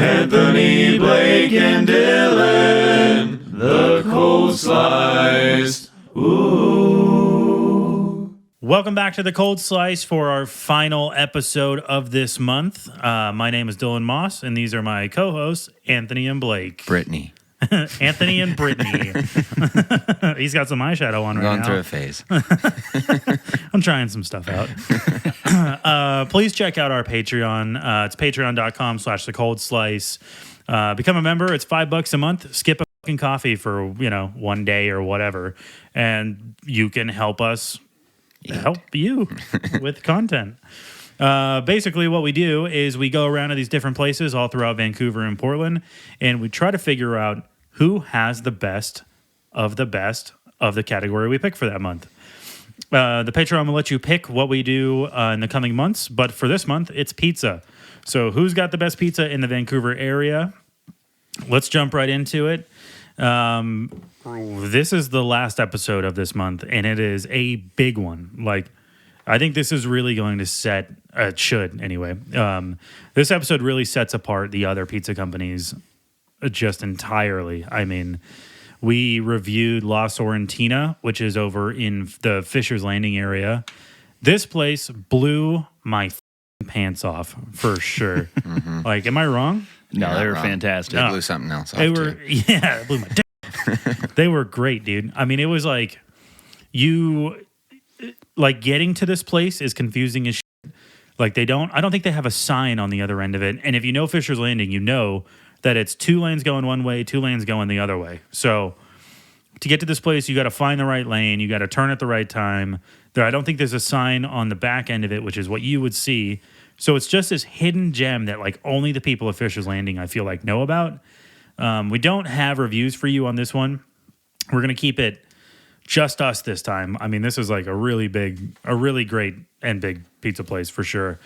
Anthony, Blake, and Dylan, the Cold Slice. Ooh. Welcome back to the Cold Slice for our final episode of this month. My name is Dylan Moss, and these are my co-hosts, Anthony and Blake. Brittany. Anthony and Brittany. He's got some eyeshadow on right now. Going through a phase. I'm trying some stuff out. Please check out our Patreon. It's patreon.com/thecoldslice. Become a member. It's $5 a month. Skip a fucking coffee for, one day or whatever. And you can help us help you with content. Basically, what we do is we go around to these different places all throughout Vancouver and Portland, and we try to figure out who has the best of the category we pick for that month. The Patreon will let you pick what we do in the coming months, but for this month, it's pizza. So who's got the best pizza in the Vancouver area? Let's jump right into it. This is the last episode of this month, and it is a big one. I think this is really going to set, it should anyway. This episode really sets apart the other pizza companies just entirely. I mean, we reviewed La Sorrentina, which is over in the Fisher's Landing area. This place blew my pants off for sure. Mm-hmm. Am I wrong? No, they were fantastic. They blew something else off. They were, it blew my dick. They were great, dude. I mean, it was getting to this place is confusing as shit. I don't think they have a sign on the other end of it. And if you know Fisher's Landing, you know that it's 2 lanes going one way, 2 lanes going the other way. So to get to this place, you got to find the right lane. You got to turn at the right time. I don't think there's a sign on the back end of it, which is what you would see. So it's just this hidden gem that only the people of Fisher's Landing, I feel know about. We don't have reviews for you on this one. We're going to keep it just us this time. I mean, this is a really great and big pizza place for sure.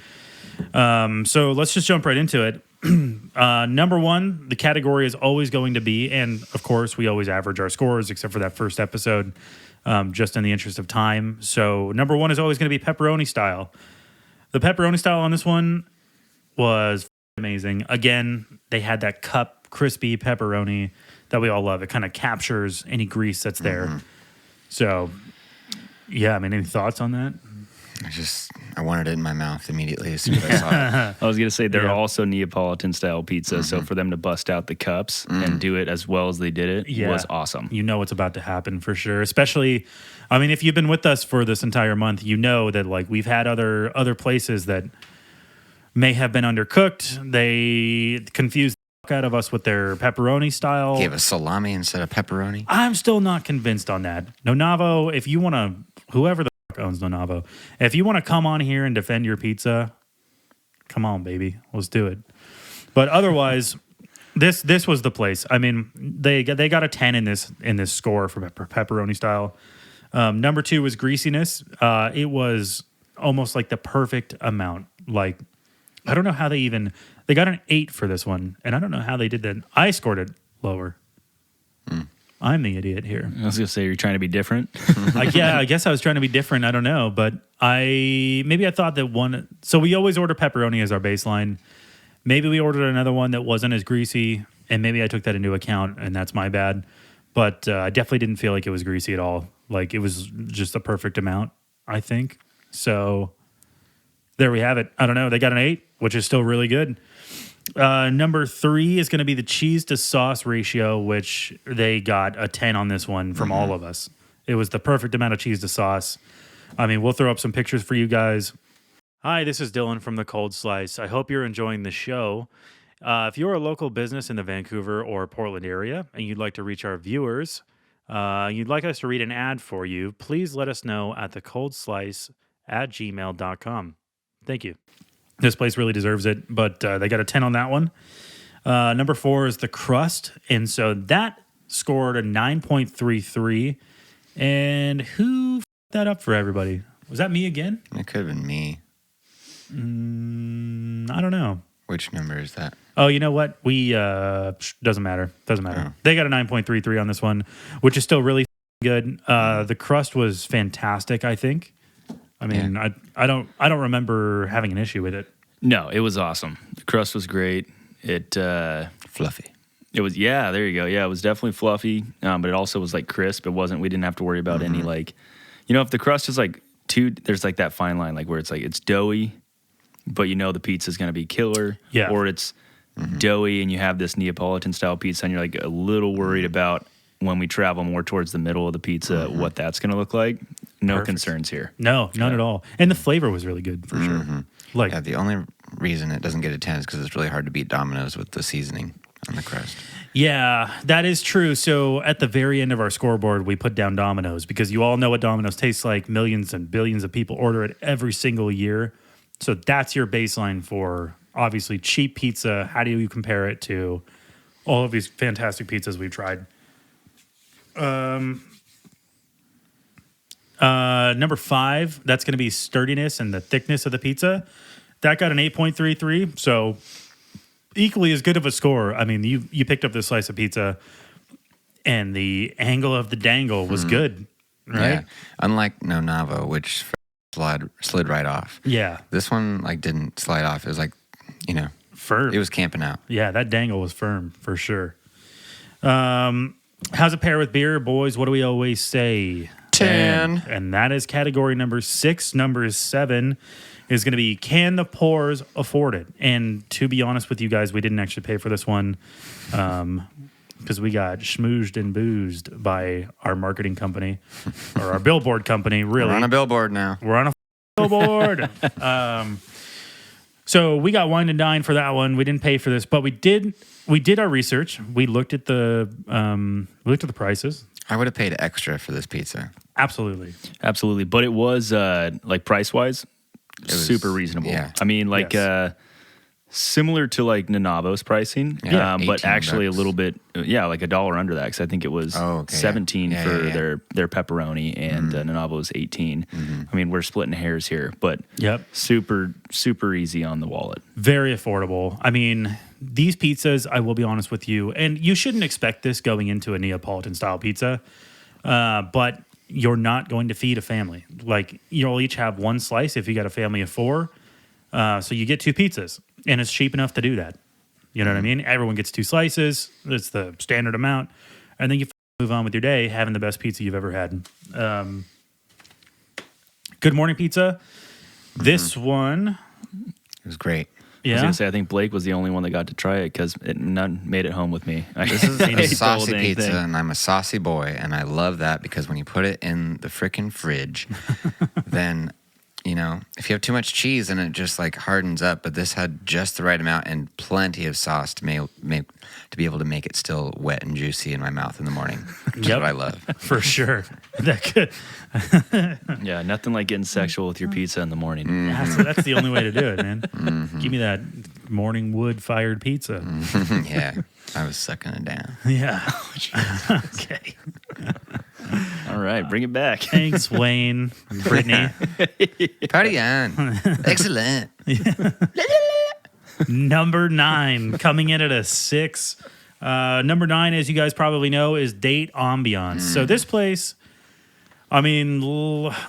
So let's just jump right into it. Number one, the category is always going to be, and of course we always average our scores except for that first episode, just in the interest of time. So number one is always going to be pepperoni style. The pepperoni style on this one was amazing. Again, they had that cup crispy pepperoni that we all love. It kind of captures any grease that's there. Mm-hmm. So, yeah, I mean, any thoughts on that? I wanted it in my mouth immediately as soon as I saw it. I was going to say, they're also Neapolitan-style pizza, so for them to bust out the cups and do it as well as they did it was awesome. You know what's about to happen for sure. Especially, I mean, if you've been with us for this entire month, you know that we've had other places that may have been undercooked. They confused out of us with their pepperoni style. Gave us salami instead of pepperoni. I'm still not convinced on that. Nonavo, if you want to, whoever the fuck owns Nonavo, if you want to come on here and defend your pizza, come on, baby, let's do it. But otherwise, this was the place. I mean, they got a 10 in this score for pepperoni style. Number 2 was greasiness. It was almost the perfect amount. I don't know how they got an 8 for this one, and I don't know how they did that. I scored it lower. I'm the idiot here. I was going to say, you're trying to be different. I guess I was trying to be different. I don't know, but I thought that one. So we always order pepperoni as our baseline. Maybe we ordered another one that wasn't as greasy, and maybe I took that into account, and that's my bad. But I definitely didn't feel like it was greasy at all. It was just the perfect amount, I think. So there we have it. I don't know. They got an 8, which is still really good. Number 3 is going to be the cheese to sauce ratio, which they got a 10 on this one from all of us. It was the perfect amount of cheese to sauce. I mean, we'll throw up some pictures for you guys. Hi, this is Dylan from The Cold Slice. I hope you're enjoying the show. If you're a local business in the Vancouver or Portland area and you'd like to reach our viewers, you'd like us to read an ad for you, please let us know at thecoldslice@gmail.com. Thank you. This place really deserves it, but they got a 10 on that one. Number 4 is the crust, and so that scored a 9.33. And who f***ed that up for everybody? Was that me again? It could have been me. I don't know. Which number is that? Oh, you know what? Doesn't matter. Oh. They got a 9.33 on this one, which is still really good. The crust was fantastic, I think. I mean, yeah. I don't remember having an issue with it. No, it was awesome. The crust was great. It Fluffy. it was there you go. Yeah, it was definitely fluffy, but it also was like crisp. We didn't have to worry about any like, if the crust is like there's like that fine line like where it's like it's doughy, but the pizza's gonna be killer. Yeah. Or it's doughy and you have this Neapolitan style pizza and you're like a little worried about when we travel more towards the middle of the pizza what that's gonna look like. No concerns here. No, none at all. And the flavor was really good for sure. Like Yeah, the only reason it doesn't get a 10 is because it's really hard to beat Domino's with the seasoning on the crust. Yeah, that is true. So at the very end of our scoreboard, we put down Domino's because you all know what Domino's tastes like. Millions and billions of people order it every single year. So that's your baseline for obviously cheap pizza. How do you compare it to all of these fantastic pizzas we've tried? Number 5, that's going to be sturdiness and the thickness of the pizza. That got an 8.33. So equally as good of a score. I mean, you picked up this slice of pizza, and the angle of the dangle was good, right? Yeah. Unlike No Navo, which slid right off. Yeah, This one didn't slide off. It was like, firm. it was camping out. Yeah, that dangle was firm for sure. How's it pair with beer, boys? What do we always say? 10. And that is category number 6. Number 7 is going to be, can the poors afford it? And to be honest with you guys, we didn't actually pay for this one because we got schmoozed and boozed by our marketing company or our billboard company, really. We're on a billboard now. We're on a billboard. So we got wine and dine for that one. We didn't pay for this, but we did our research. We looked at the prices. I would have paid extra for this pizza. Absolutely. But it was like price wise, super reasonable. Yeah. I mean, like Yes. similar to like Nanavo's pricing, Yeah, but 18 actually bucks. a little bit, like $1 under that because I think it was 17 yeah. for Yeah. their pepperoni and Nanavo's 18. I mean, we're splitting hairs here, but Yep. super easy on the wallet. Very affordable. I mean, these pizzas, I will be honest with you, and you shouldn't expect this going into a Neapolitan style pizza, but you're not going to feed a family. Like, you'll each have one slice if you got a family of 4. So you get 2 pizzas, and it's cheap enough to do that. You know what I mean? Everyone gets 2 slices. It's the standard amount. And then you move on with your day having the best pizza you've ever had. Good morning pizza. This one, It was great. I was yeah. gonna say I think Blake was the only one that got to try it because none made it home with me. This is Ain't a told saucy anything. pizza, and I'm a saucy boy, and I love that because when you put it in the frickin' fridge, then, if you have too much cheese and it just like hardens up, but this had just the right amount and plenty of sauce to be able to make it still wet and juicy in my mouth in the morning. Which is Yep. what I love. For sure. That could. Yeah, nothing like getting sexual with your pizza in the morning. That's the only way to do it, man. Give me that morning wood-fired pizza. Yeah, I was sucking it down. Yeah. Okay. All right, bring it back. Thanks, Wayne. Brittany. Party on. Excellent. Number 9, coming in at a 6. Number 9, as you guys probably know, is Date Ambiance. So this place, I mean,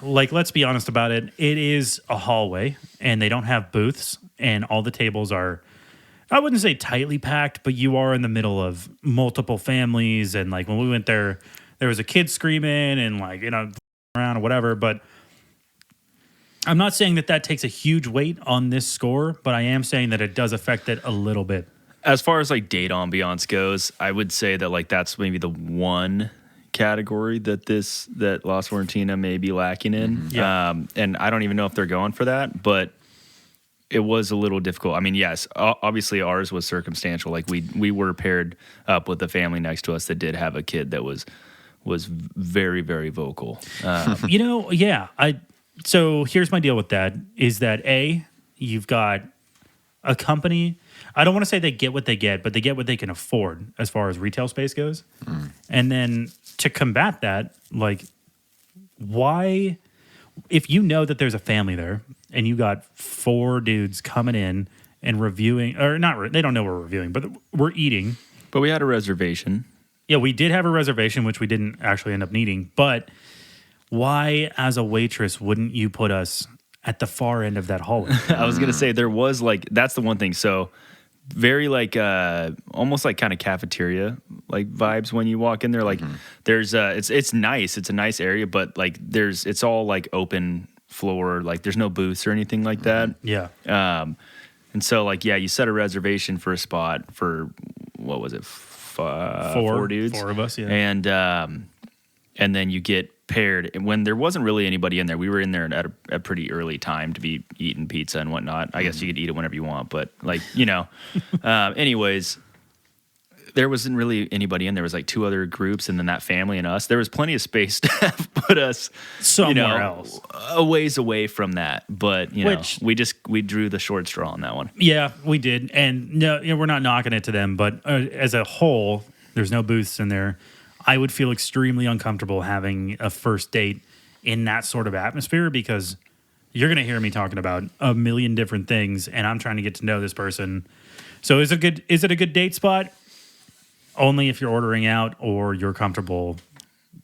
let's be honest about it. It is a hallway, and they don't have booths, and all the tables are, I wouldn't say tightly packed, but you are in the middle of multiple families. And like when we went there, there was a kid screaming and like, around or whatever. But I'm not saying that takes a huge weight on this score, but I am saying that it does affect it a little bit. As far as like date ambiance goes, I would say that like that's maybe the one category that Las Florentina may be lacking in. Yeah. And I don't even know if they're going for that, but it was a little difficult. I mean, yes, obviously ours was circumstantial. Like we were paired up with a family next to us that did have a kid that was very, very vocal. Yeah. So here's my deal with that is that you've got a company. I don't want to say they get what they get, but they get what they can afford as far as retail space goes. And then to combat that, like, why, if you know that there's a family there and you got 4 dudes coming in and reviewing, or not, they don't know we're reviewing, but we're eating. But we had a reservation. Yeah, we did have a reservation, which we didn't actually end up needing. But why, as a waitress, wouldn't you put us at the far end of that hallway? I was going to say there was like, that's the one thing. So very like almost like kind of cafeteria like vibes when you walk in there. Like there's it's nice. It's a nice area, but like it's all like open floor. Like there's no booths or anything like that. Yeah. And so like you set a reservation for a spot for what was it? Four dudes. Four of us. Yeah. And then you get paired. And when there wasn't really anybody in there, we were in there at a pretty early time to be eating pizza and whatnot. I guess you could eat it whenever you want, but like, anyways, there wasn't really anybody in there. It was like two other groups and then that family and us. There was plenty of space to have put us somewhere else, a ways away from that. But, we drew the short straw on that one. Yeah, we did. And no, we're not knocking it to them, but as a whole, there's no booths in there. I would feel extremely uncomfortable having a first date in that sort of atmosphere because you're going to hear me talking about a million different things, and I'm trying to get to know this person. So is it a good date spot? Only if you're ordering out or you're comfortable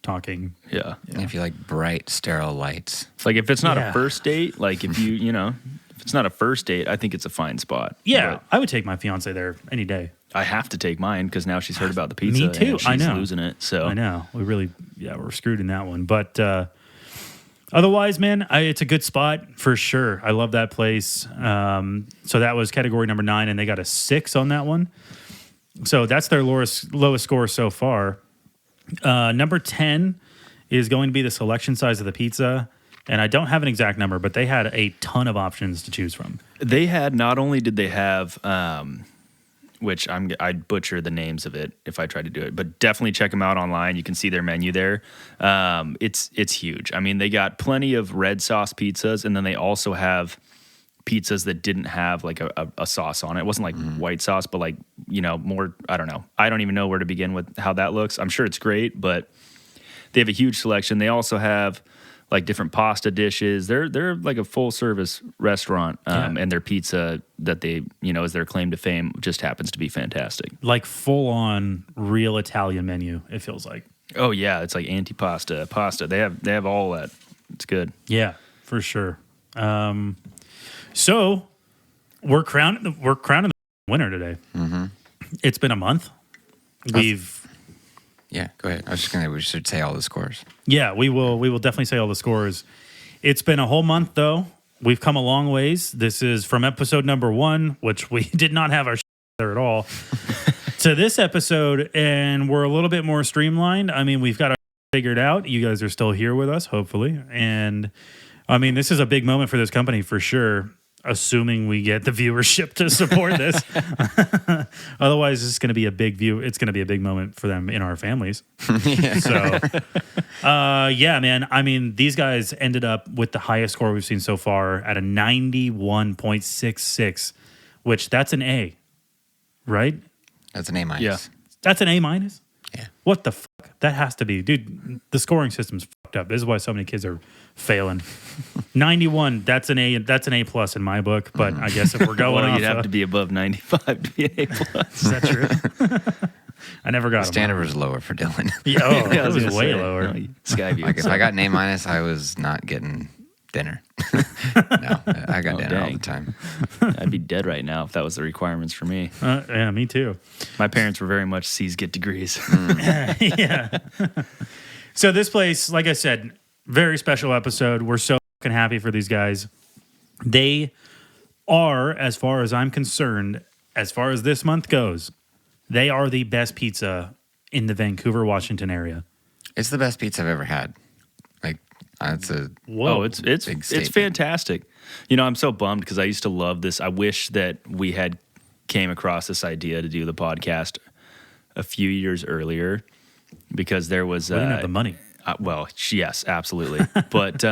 talking. Yeah. If you like bright, sterile lights. It's like if it's not a first date, like if you, if it's not a first date, I think it's a fine spot. Yeah, But I would take my fiance there any day. I have to take mine because now she's heard about the pizza. Me too. And she's I know. losing it. So I know. We're screwed in that one. But otherwise, man, it's a good spot for sure. I love that place. So that was category number 9, and they got a 6 on that one. So that's their lowest score so far. Number 10 is going to be the selection size of the pizza. And I don't have an exact number, but they had a ton of options to choose from. They had, not only did they have, which I'd butcher the names of it if I tried to do it, but definitely check them out online. You can see their menu there. It's huge. I mean, they got plenty of red sauce pizzas, and then they also have pizzas that didn't have like a sauce on it. It wasn't like white sauce, but like, more, I don't know. I don't even know where to begin with how that looks. I'm sure it's great, but they have a huge selection. They also have like different pasta dishes. They're like a full service restaurant, and their pizza that they, is their claim to fame just happens to be fantastic. Like full on real Italian menu, it feels like. Oh yeah, it's like antipasta, pasta. They have all that. It's good. Yeah, for sure. So we're crowning the winner today. Mm-hmm. It's been a month. Yeah, go ahead. We should say all the scores. Yeah, we will definitely say all the scores. It's been a whole month, though. We've come a long ways. This is from episode number 1, which we did not have our there at all, to this episode, and we're a little bit more streamlined. I mean, we've got it figured out. You guys are still here with us, hopefully. And, I mean, this is a big moment for this company for sure, assuming we get the viewership to support this. Otherwise, it's going to be a big It's going to be a big moment for them in our families. So, yeah, man. I mean, these guys ended up with the highest score we've seen so far at a 91.66, which that's an A, right? That's an A-. Yeah. That's an A-. Yeah. What the fuck? That has to be. Dude, the scoring system's fucked up. This is why so many kids are failing. 91, that's an A plus in my book, but I guess if we're going off... You'd have to be above 95 to be an A plus. Is that true? I never got The standard was lower for Dylan. Yeah, Yeah, I it was gonna way say, lower. no, Skyview. Like if I got an A-, I was not getting dinner. No, I got dinner all dang. the time. I'd be dead right now if that was the requirements for me. Yeah, me too. My parents were very much C's get degrees. Yeah. So this place, like I said, very special episode. We're so fucking happy for these guys. They are, as far as I'm concerned, as far as this month goes, they are the best pizza in the Vancouver, Washington area. It's the best pizza I've ever had. Like, it's a Whoa. Oh, it's big statement. fantastic. I'm so bummed because I used to love this. I wish that we had came across this idea to do the podcast a few years earlier because there was We didn't have the money. Well, yes, absolutely. But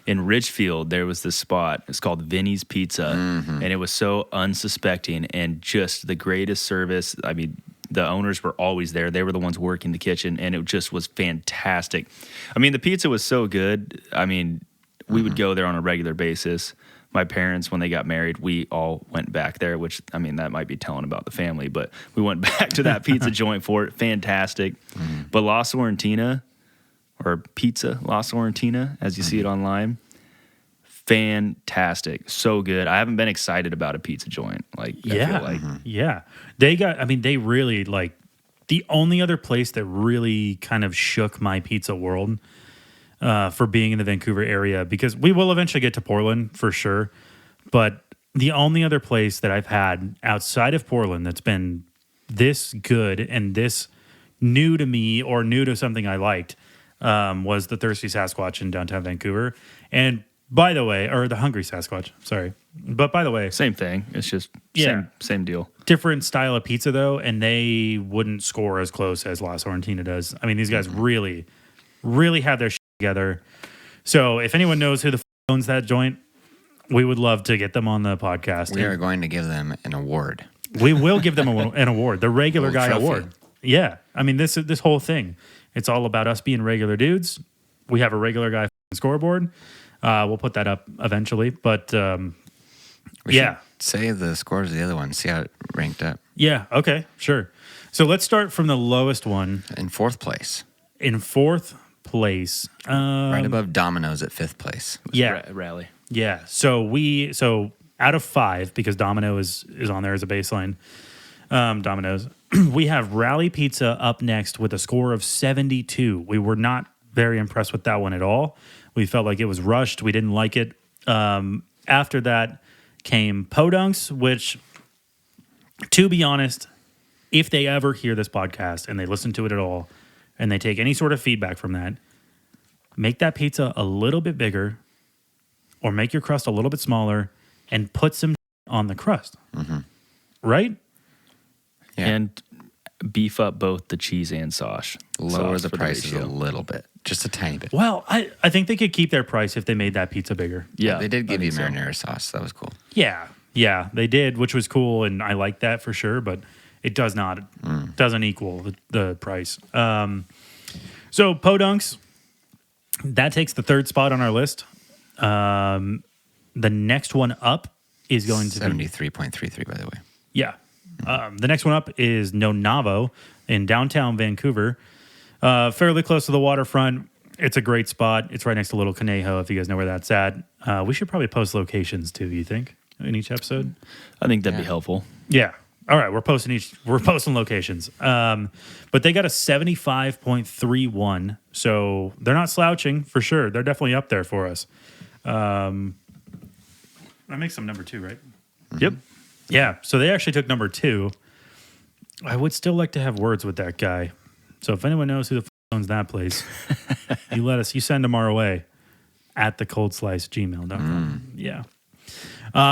in Ridgefield, there was this spot. It's called Vinny's Pizza, and it was so unsuspecting and just the greatest service. I mean, the owners were always there. They were the ones working the kitchen, and it just was fantastic. I mean, the pizza was so good. I mean, we would go there on a regular basis. My parents, when they got married, we all went back there, which, I mean, that might be telling about the family, but we went back to that pizza joint for it. Fantastic. But La Sorrentina, or Pizza La Sorrentina, as you see it online, fantastic, so good. I haven't been excited about a pizza joint. Like, I feel like Yeah. They really like the only other place that really kind of shook my pizza world for being in the Vancouver area, because we will eventually get to Portland for sure. But the only other place that I've had outside of Portland that's been this good and this new to me or new to something I liked was the Thirsty Sasquatch in downtown Vancouver. And by the way, or the Hungry Sasquatch, sorry. But by the way, same thing. It's just same deal. different style of pizza though, and they wouldn't score as close as La Sorrentina does. I mean, these guys really, really have their shit together. So if anyone knows who the owns that joint, we would love to get them on the podcast. We are going to give them an award. We will give them an award, the regular guy trophy. award. Yeah, I mean this whole thing, it's all about us being regular dudes. We have a regular guy scoreboard. We'll put that up eventually, but We should say the scores of the other one, see how it ranked up. Yeah, okay, sure. So let's start from the lowest one. In fourth place. In fourth place. Right above Domino's at fifth place. Yeah. Rally. Yeah. So out of 5, because Domino is on there as a baseline, Domino's, we have Rally Pizza up next with a score of 72. We were not very impressed with that one at all. We felt like it was rushed. We didn't like it. After that came Podunks, which, to be honest, if they ever hear this podcast and they listen to it at all and they take any sort of feedback from that, make that pizza a little bit bigger or make your crust a little bit smaller and put some on the crust. Mm-hmm. Right? Yeah. And beef up both the cheese and sauce. Lower sauce the for prices ratio. a little bit. Just a tiny bit. Well, I think they could keep their price if they made that pizza bigger. Yeah. They did give I you think so. marinara sauce. That was cool. Yeah, they did, which was cool, and I like that for sure, but it doesn't equal the price. So Podunks, that takes the third spot on our list. The next one up is going to be 73.33, by the way. Yeah. The next one up is No Navo in downtown Vancouver. Fairly close to the waterfront. It's a great spot. It's right next to Little Conejo, if you guys know where that's at. We should probably post locations too, you think, in each episode? I think that'd be helpful. Yeah. All right, we're posting locations. But they got a 75.31, so they're not slouching for sure. They're definitely up there for us. That makes them number 2, right? Yep. Yeah, so they actually took number 2. I would still like to have words with that guy. So if anyone knows who the owns that place, you send them our way at thecoldslicegmail.com. Yeah.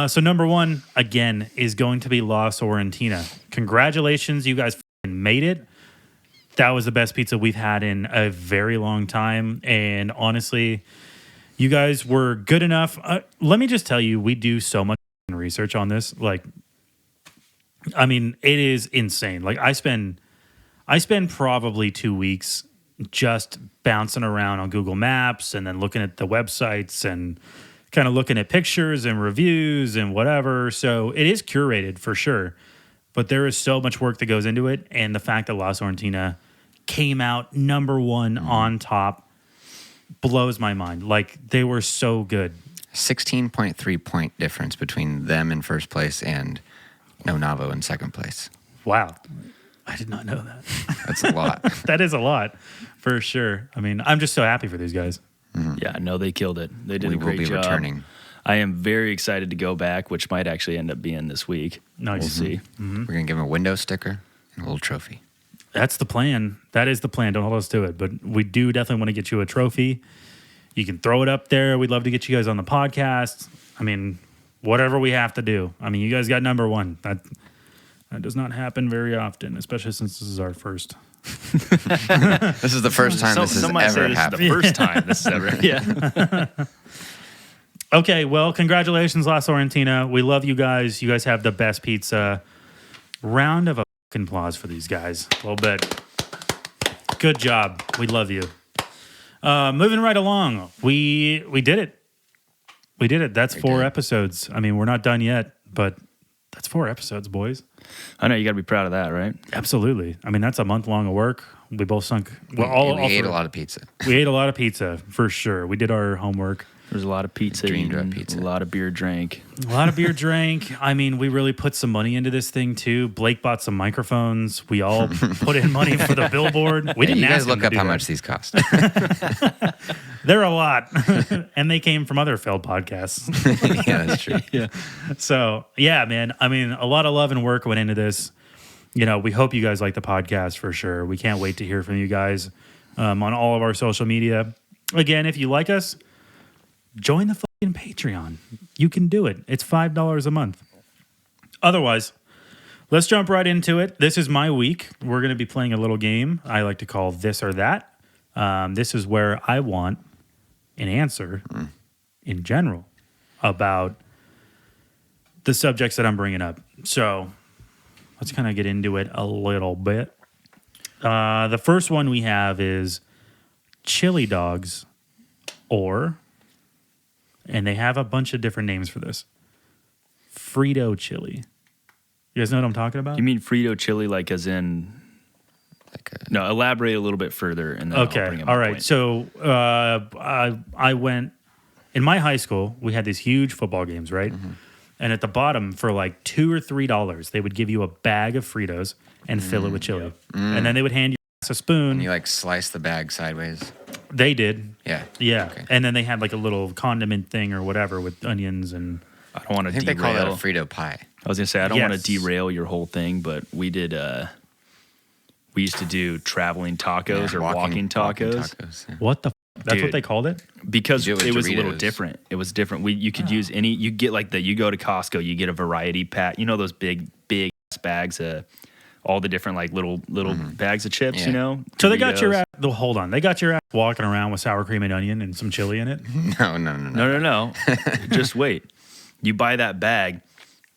So number 1, again, is going to be La Sorrentina. Congratulations, you guys made it. That was the best pizza we've had in a very long time. And honestly, you guys were good enough. Let me just tell you, we do so much research on this. Like, I mean, it is insane. Like, I spend probably 2 weeks just bouncing around on Google Maps and then looking at the websites and kind of looking at pictures and reviews and whatever. So it is curated for sure, but there is so much work that goes into it. And the fact that La Sorrentina came out number 1 on top blows my mind. Like, they were so good. 16.3 point difference between them in first place and No Navo in second place. Wow. I did not know that. That's a lot. That is a lot for sure. I mean, I'm just so happy for these guys. Yeah, no, they killed it. They did We a will great be job. returning. I am very excited to go back, which might actually end up being this week. Nice. We'll see. We're going to give them a window sticker and a little trophy. That's the plan. That is the plan. Don't hold us to it. But we do definitely want to get you a trophy. You can throw it up there. We'd love to get you guys on the podcast. I mean, whatever we have to do. I mean, you guys got number 1. That does not happen very often, especially since this is our first. This is the first time this has Some might say ever this happened. is the first time this has ever. Yeah. Okay, well, congratulations, La Sorrentina. We love you guys. You guys have the best pizza. Round of applause for these guys. A little bit. Good job. We love you. Moving right along. We did it. We did it. That's 4 episodes. I mean, we're not done yet, but that's 4 episodes, boys. I know you got to be proud of that, right? Absolutely. I mean, that's a month long of work. We both sunk. We ate a lot of pizza. We ate a lot of pizza for sure. We did our homework. There's a lot of pizza Dreamed eaten, up pizza. a lot of beer drank. A lot of beer drank. I mean, we really put some money into this thing too. Blake bought some microphones. We all put in money for the billboard. We didn't You guys ask him look to up do how that. much these cost. They're a lot, and they came from other failed podcasts. Yeah, that's true. Yeah. So yeah, man. I mean, a lot of love and work went into this. You know, we hope you guys like the podcast for sure. We can't wait to hear from you guys on all of our social media. Again, if you like us, join the fucking Patreon. You can do it. It's $5 a month. Otherwise, let's jump right into it. This is my week. We're going to be playing a little game I like to call This or That. This is where I want an answer in general about the subjects that I'm bringing up. So let's kind of get into it a little bit. The first one we have is chili dogs and they have a bunch of different names for this. Frito chili. You guys know what I'm talking about? You mean Frito chili, like as in? No, elaborate a little bit further, and then I'll bring Okay. up my All right. point. So I went in my high school. We had these huge football games, right? And at the bottom, for like $2 or $3, they would give you a bag of Fritos and fill it with chili, and then they would hand you a spoon. And you like slice the bag sideways. They did. Yeah. Yeah. Okay. And then they had like a little condiment thing or whatever with onions and I don't want I to think they call derail. that a Frito pie. I was gonna say I don't want Yes. to derail your whole thing, but we did. We used to do traveling tacos Yeah, or walking tacos. yeah. what the? That's Dude. what they called it. Because You do it it with was a little Doritos. different. It was different. You could use any. You get like you go to Costco, you get a variety pack. You know those big ass bags of all the different like little bags of chips. Yeah. You know. So they got your Doritos. ass. Hold on, they got your ass walking around with sour cream and onion and some chili in it. No. No. Just wait. You buy that bag,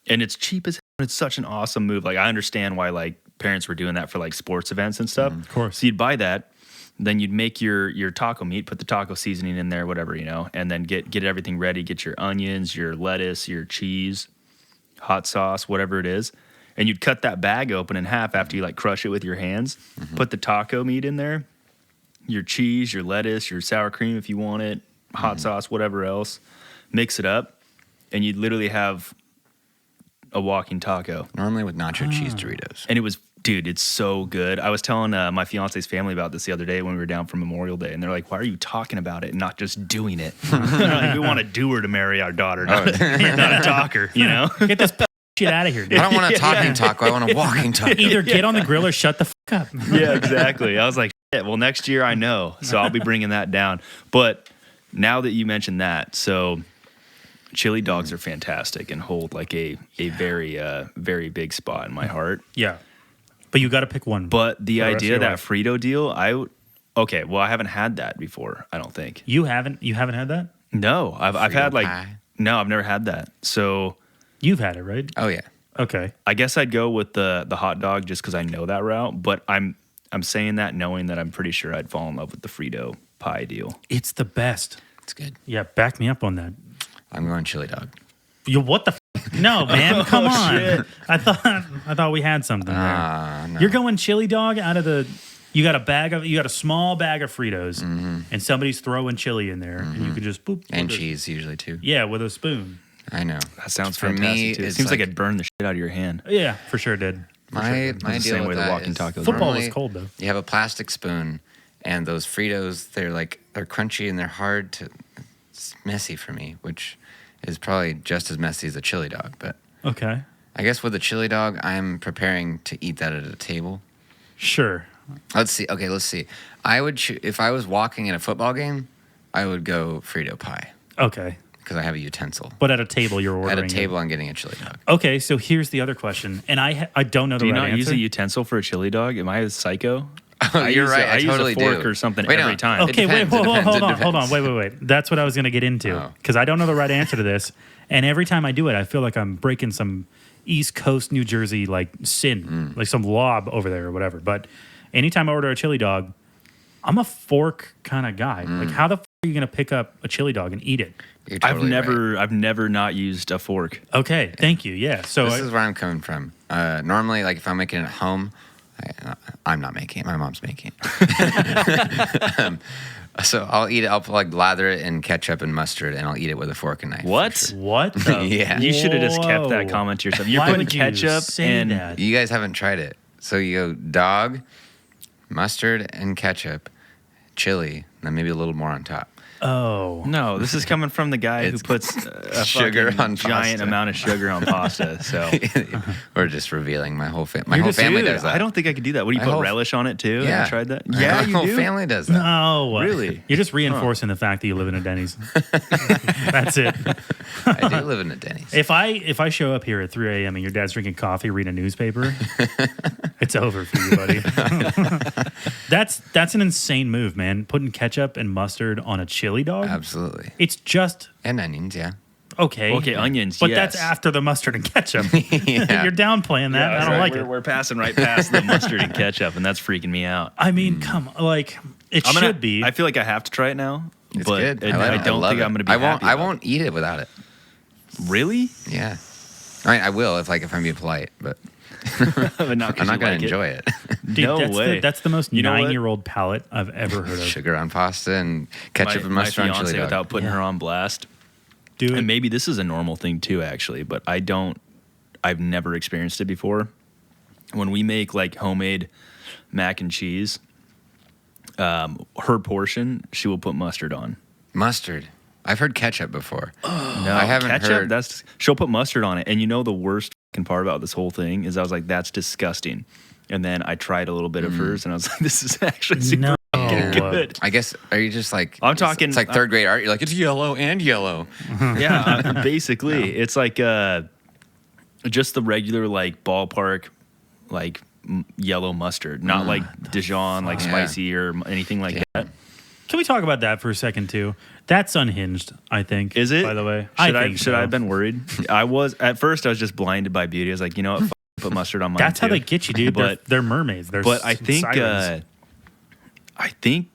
and it's cheap as hell. It's such an awesome move. Like I understand why like parents were doing that for like sports events and stuff. Of course. So you'd buy that, then you'd make your taco meat, put the taco seasoning in there, whatever, you know, and then get everything ready. Get your onions, your lettuce, your cheese, hot sauce, whatever it is. And you'd cut that bag open in half after you like crush it with your hands. Put the taco meat in there, your cheese, your lettuce, your sour cream if you want it, hot sauce, whatever else. Mix it up, and you'd literally have a walking taco. Normally with nacho cheese Doritos. And it was, dude, it's so good. I was telling my fiance's family about this the other day when we were down for Memorial Day, and they're like, "Why are you talking about it and not just doing it?" They're like, we want a doer to marry our daughter, not a talker, you know? Get this shit out of here. I Dude. don't want a talking taco. I want a walking taco. Either get on the grill or shut the fuck up. Yeah, exactly. I was like, shit, well, next year I know, so I'll be bringing that down. But now that you mentioned that, so chili dogs are fantastic and hold like a very, very big spot in my heart. Yeah, but you got to pick one. But the For the rest of idea your of that life. Frito deal, okay, well, I haven't had that before, I don't think. You haven't had that? No, I've had Frito like, pie? no, I've never had that. So You've had it, right? Oh yeah. Okay. I guess I'd go with the hot dog just because I know that route. But I'm saying that knowing that I'm pretty sure I'd fall in love with the Frito pie deal. It's the best. It's good. Yeah, back me up on that. I'm going chili dog. You what the? No, man, come on. shit. I thought we had something there. No. You're going chili dog out of the. You got a small bag of Fritos, and somebody's throwing chili in there, and you can just boop And with a- cheese usually too. Yeah, with a spoon. I know. That sounds For fantastic me, too. It it's seems like like- it'd burn the shit out of your hand. Yeah, for sure did. My the deal same way with the that walking is tacos Football normally was cold though. You have a plastic spoon, and those Fritos, they're crunchy and they're hard to. It's messy for me, which is probably just as messy as a chili dog. But Okay, I guess with a chili dog, I'm preparing to eat that at a table. sure. Let's see. Okay, let's see. I would if I was walking in a football game, I would go Frito pie Okay, because I have a utensil. but at a table you're ordering. At a it. table, I'm getting a chili dog. Okay, so here's the other question, and I don't know the Do you right not answer. use a utensil for a chili dog? Am I a psycho? Oh, you're right. I use totally a fork do. or something Wait, no. every time. It Okay, wait, depends, it hold depends, it on. depends. Wait. That's what I was going to get into Oh. because I don't know the right answer to this, and every time I do it, I feel like I'm breaking some East Coast New Jersey like sin, like some lob over there or whatever. But anytime I order a chili dog, I'm a fork kind of guy. Like, how the f- are you going to pick up a chili dog and eat it? You're totally right. I've never not used a fork. Okay, thank you. Yeah, so This is where I'm coming from. Normally, like if I'm making it at home, I'm not making it. My mom's making it. So I'll eat it. I'll like lather it in ketchup and mustard, and I'll eat it with a fork and knife. What? What? The Yeah. You should have just kept that Whoa. comment to yourself. You're Why putting would you ketchup say and that? You guys haven't tried it. So you go dog, mustard, and ketchup, chili, and then maybe a little more on top. Oh. no. This is coming from the guy who It's puts a sugar fucking on giant pasta. amount of sugar on pasta. So We're just revealing my whole family. My You're whole just- family Dude, does that. I don't think I could do that. What do you My put whole- relish on it too? Yeah. Have you tried that? My Yeah, you whole do. family does that. No. Really? You're just reinforcing the fact that you live in a Denny's. That's it. I do live in a Denny's. If I show up here at 3 a.m. and your dad's drinking coffee, reading a newspaper, it's over for you, buddy. That's an insane move, man. Putting ketchup and mustard on a chili dog. Absolutely. It's just And onions, yeah. okay. Okay, onions, but yes. that's after the mustard and ketchup. Yeah. You're downplaying that. I don't like it. We're passing right past the mustard and ketchup, and that's freaking me out. I mean, come like it should be. I feel like I have to try it now. It's but good. I like it. don't love think it. I'm going to be. I won't. happy I about won't eat it without it. it. Really? Yeah. I mean, I will if I'm being polite, but But not 'cause I'm not you going like to it. enjoy it. Dude, No that's way. that's the most You know what? 9-year-old palate I've ever heard of. Sugar on pasta and ketchup and my mustard on chili fiance, dog. without putting Yeah. her on blast. Dude, And maybe this is a normal thing too, actually, but I've never experienced it before. When we make like homemade mac and cheese, her portion, she will put mustard on. Mustard. I've heard ketchup before. No, I haven't ketchup, heard. she'll put mustard on it. And you know the worst fucking part about this whole thing is I was like, that's disgusting. And then I tried a little bit of hers and I was like, this is actually super No. fucking good. I guess, are you just like, I'm talking- it's like third grade art. You're like, it's yellow and yellow. Yeah, basically, it's like just the regular like ballpark like yellow mustard, not like Dijon, like Yeah. spicy or anything like that. can we talk about that for a second too? That's unhinged, I think. Is it? By the way, should I think should so. I have been worried? I was at first. I was just blinded by beauty. I was like, you know what? Put mustard on mine. That's how too. they get you, dude. But they're mermaids. They're but I think sirens. I think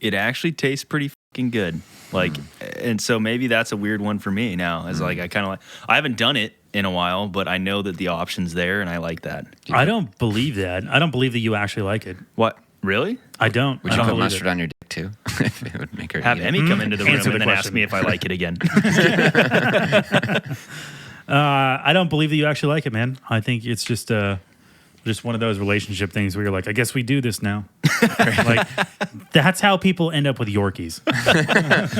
it actually tastes pretty fucking good. Like, and so maybe that's a weird one for me now. Is like I kind of like I haven't done it in a while, but I know that the option's there, and I like that. I don't believe that. I don't believe that you actually like it. What? Really? I don't. Would I you don't put believe mustard it. on your dick too? If it would make her Have eat it. Emmy come into the room Answer and the then ask question. me if I like it again. I don't believe that you actually like it, man. I think it's just one of those relationship things where you're like, I guess we do this now. Like that's how people end up with Yorkies.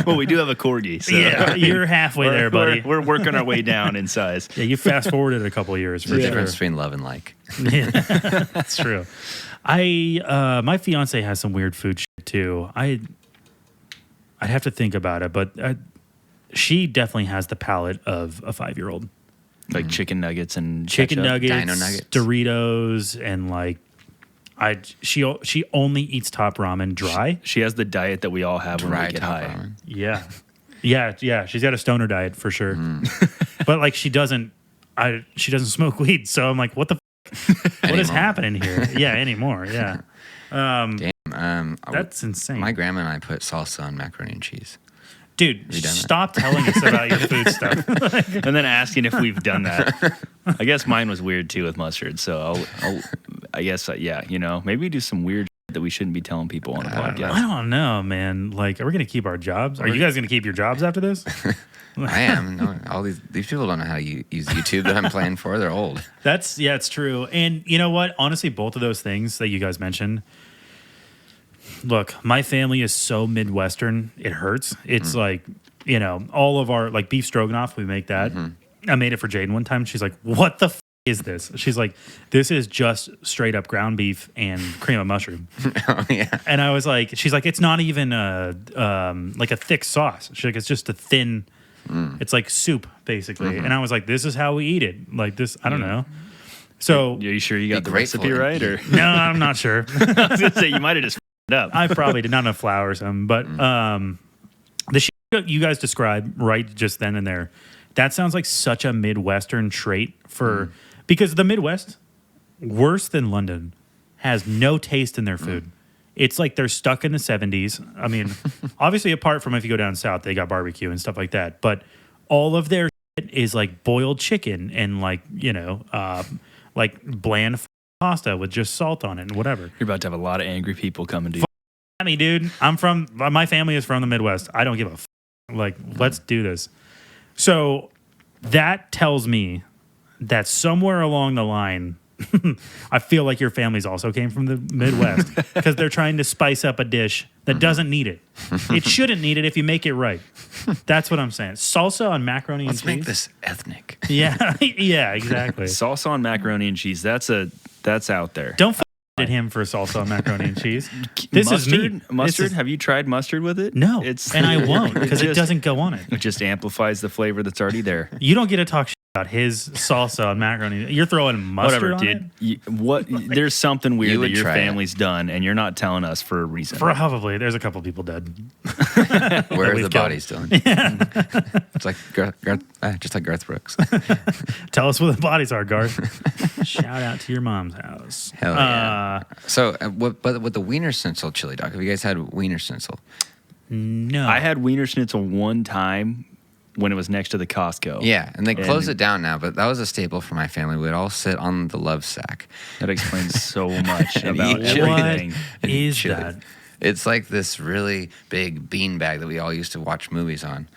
Well, we do have a corgi, so Yeah, you're halfway there, buddy. We're working our way down in size. Yeah, you fast forwarded a couple of years for There's a sure. difference between love and like. That's true. My fiance has some weird food shit too. I'd have to think about it, but she definitely has the palate of a 5-year-old. Like chicken nuggets and Chicken ketchup. nuggets, Dino nuggets. Doritos, and like she only eats top ramen dry. She has the diet that we all have when Dry we get top high. ramen. Yeah. She's got a stoner diet for sure, but like she doesn't smoke weed. So I'm like, what the? What is Anymore. happening here? Yeah, anymore. Yeah, Damn. that's insane. My grandma and I put salsa on macaroni and cheese. Dude, done that? stop telling us about your food stuff. And then asking if we've done that. I guess mine was weird too with mustard. So I guess, yeah, you know, maybe we do some weird shit that we shouldn't be telling people on a podcast. I don't know, man. Like, are we going to keep our jobs? Are you guys going to keep your jobs after this? I am. No, all these people don't know how to use YouTube that I'm playing for. They're old. It's true. And you know what? Honestly, both of those things that you guys mentioned. Look, my family is so Midwestern, it hurts. It's like, you know, all of our, like beef stroganoff, we make that. I made it for Jaden one time. She's like, what the is this? She's like, this is just straight up ground beef and cream of mushroom. Oh, yeah. And I was like, she's like, it's not even like a thick sauce. She's like, it's just a thin, it's like soup, basically. And I was like, this is how we eat it. Like this, I don't know. So, Are you sure you got Be the recipe grateful. right? Or no, I'm not sure. I was gonna say you might have just f***ed up. I probably did not enough flour or something, but the shit you guys described right just then and there, that sounds like such a Midwestern trait for because the Midwest, worse than London, has no taste in their food. It's like they're stuck in the 70s. I mean, obviously, apart from if you go down south, they got barbecue and stuff like that, but all of their shit is like boiled chicken and like, you know, like bland pasta with just salt on it and whatever. You're about to have a lot of angry people coming to you. At me, dude. My family is from the Midwest. I don't give a like, let's do this. So that tells me that somewhere along the line, I feel like your families also came from the Midwest because they're trying to spice up a dish that doesn't need it. It shouldn't need it if you make it right. That's what I'm saying. Salsa on macaroni and cheese. Let's make this ethnic. Yeah, yeah, exactly. Salsa on macaroni and cheese. That's out there. Don't at him for salsa on macaroni and cheese. This mustard, is me. Mustard? Have you tried mustard with it? No, and I won't because it doesn't go on it. It just amplifies the flavor that's already there. You don't get to talk shit about his salsa on macaroni. You're throwing mustard Whatever, on dude. it? There's something weird that your try it. family's done, and you're not telling us for a reason. Probably. There's a couple people dead. Where are we've the killed. bodies done? It's like just like Garth Brooks. Tell us where the bodies are, Garth. Shout out to your mom's house. Hell yeah. So, but with the Wiener Schnitzel chili dog, have you guys had Wiener Schnitzel? No. I had Wiener Schnitzel one time when it was next to the Costco. Yeah, and they closed it down now, but that was a staple for my family. We'd all sit on the love sack. That explains so much And about eat chili. everything. What is chili. that? It's like this really big bean bag that we all used to watch movies on.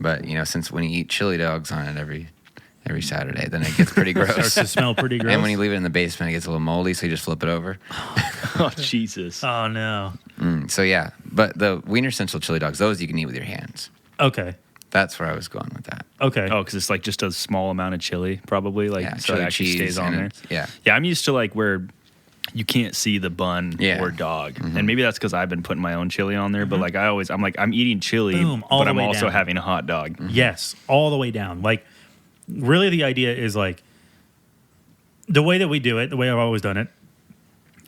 But, since when you eat chili dogs on it every Saturday, then it gets pretty gross. Starts to smell pretty gross. And when you leave it in the basement, it gets a little moldy, so you just flip it over. Oh, Jesus. Oh, no. So, yeah. But the Wiener Schnitzel chili dogs, those you can eat with your hands. Okay. That's where I was going with that. Okay. Oh, because it's like just a small amount of chili, probably. Like, Yeah, so chili it actually cheese stays on and there. Yeah. Yeah, I'm used to like where you can't see the bun or dog. And maybe that's because I've been putting my own chili on there. But like I'm eating chili, Boom, all but the I'm way also down. having a hot dog. Yes, all the way down. Like, really, the idea is like the way that we do it, the way I've always done it.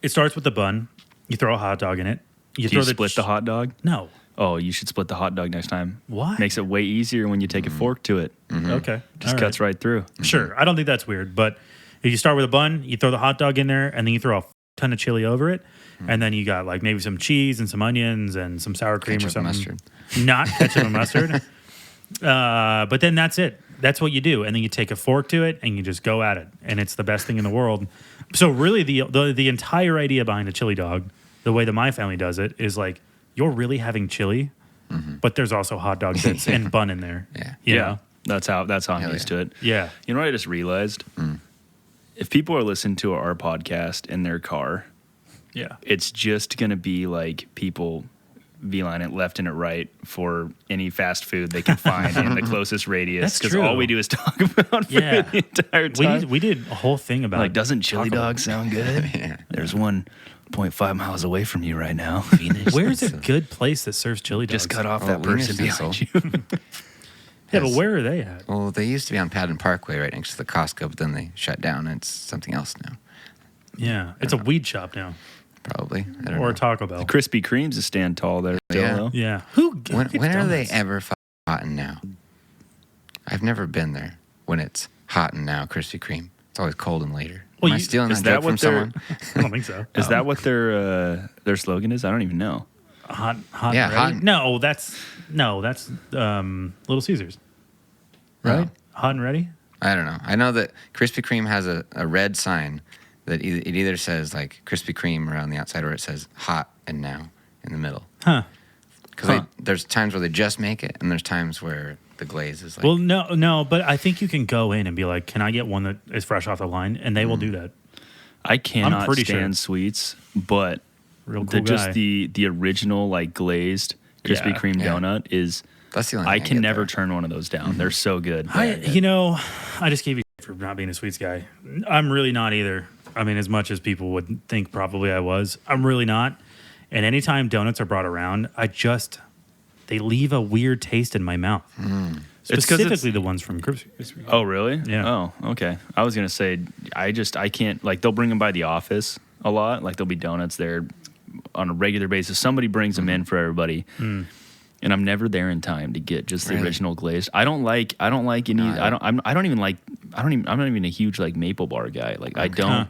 It starts with the bun. You throw a hot dog in it. Do you split the hot dog? No. Oh, you should split the hot dog next time. Why? Makes it way easier when you take a fork to it. Okay. Just All cuts right through. Sure. I don't think that's weird. But if you start with a bun, you throw the hot dog in there, and then you throw a ton of chili over it. And then you got like maybe some cheese and some onions and some sour cream Ketchup or something. and mustard. Not ketchup and mustard. But then that's it. That's what you do. And then you take a fork to it and you just go at it. And it's the best thing in the world. So really the entire idea behind a chili dog, the way that my family does it, is like you're really having chili, but there's also hot dog bits and bun in there. Yeah. You Yeah. know? That's how I'm Hell used yeah. to it. Yeah. You know what I just realized? If people are listening to our podcast in their car, Yeah. it's just going to be like people beeline it left and it right for any fast food they can find in the closest radius. That's Because true. all we do is talk about food Yeah. the entire time. We did a whole thing about Like, doesn't chili Taco Bell. dog sound good? Yeah. There's 1.5 miles away from you right now. Where's a good place that serves chili dogs? Just cut off Oh, that Wiener person behind Schnitzel. you. Yeah, but where are they at? Well, they used to be on Padden Parkway right next to the Costco, but then they shut down and it's something else now. Yeah. It's a weed shop now. Probably. I don't Or know. a Taco Bell. Krispy Kreme's a stand tall there. Still, Yeah. though. Yeah. Who When gets are they donuts? ever hot and now? I've never been there when it's hot and now Krispy Kreme. It's always cold and later. Well, Am I stealing is that that joke from what they're- someone? I don't think so. Is that what their slogan is? I don't even know. Hot Yeah, and ready? hot- No, that's Little Caesars. Right? Hot and ready? I don't know. I know that Krispy Kreme has a red sign that it either says like Krispy Kreme around the outside or it says hot and now in the middle. Huh. Because there's times where they just make it and there's times where the glaze is like. Well, no, but I think you can go in and be like, "Can I get one that is fresh off the line?" And they will do that. I cannot pretty stand sure. sweets, but Real cool guy. just the original like glazed Krispy Yeah, Kreme yeah. donut is. that's the only I thing can get never there. turn one of those down. They're so good. I just gave you for not being a sweets guy. I'm really not either. I mean, as much as people would think probably I was, I'm really not. And anytime donuts are brought around, they leave a weird taste in my mouth. It's 'cause Specifically the ones from Krispy Kreme. Oh, really? Yeah. Oh, okay. I was gonna say I can't like they'll bring them by the office a lot. Like there'll be donuts there on a regular basis. Somebody brings them in for everybody. And I'm never there in time to get just the Really? original glazed. I don't like any. I'm not even a huge like maple bar guy. Like I don't. Huh.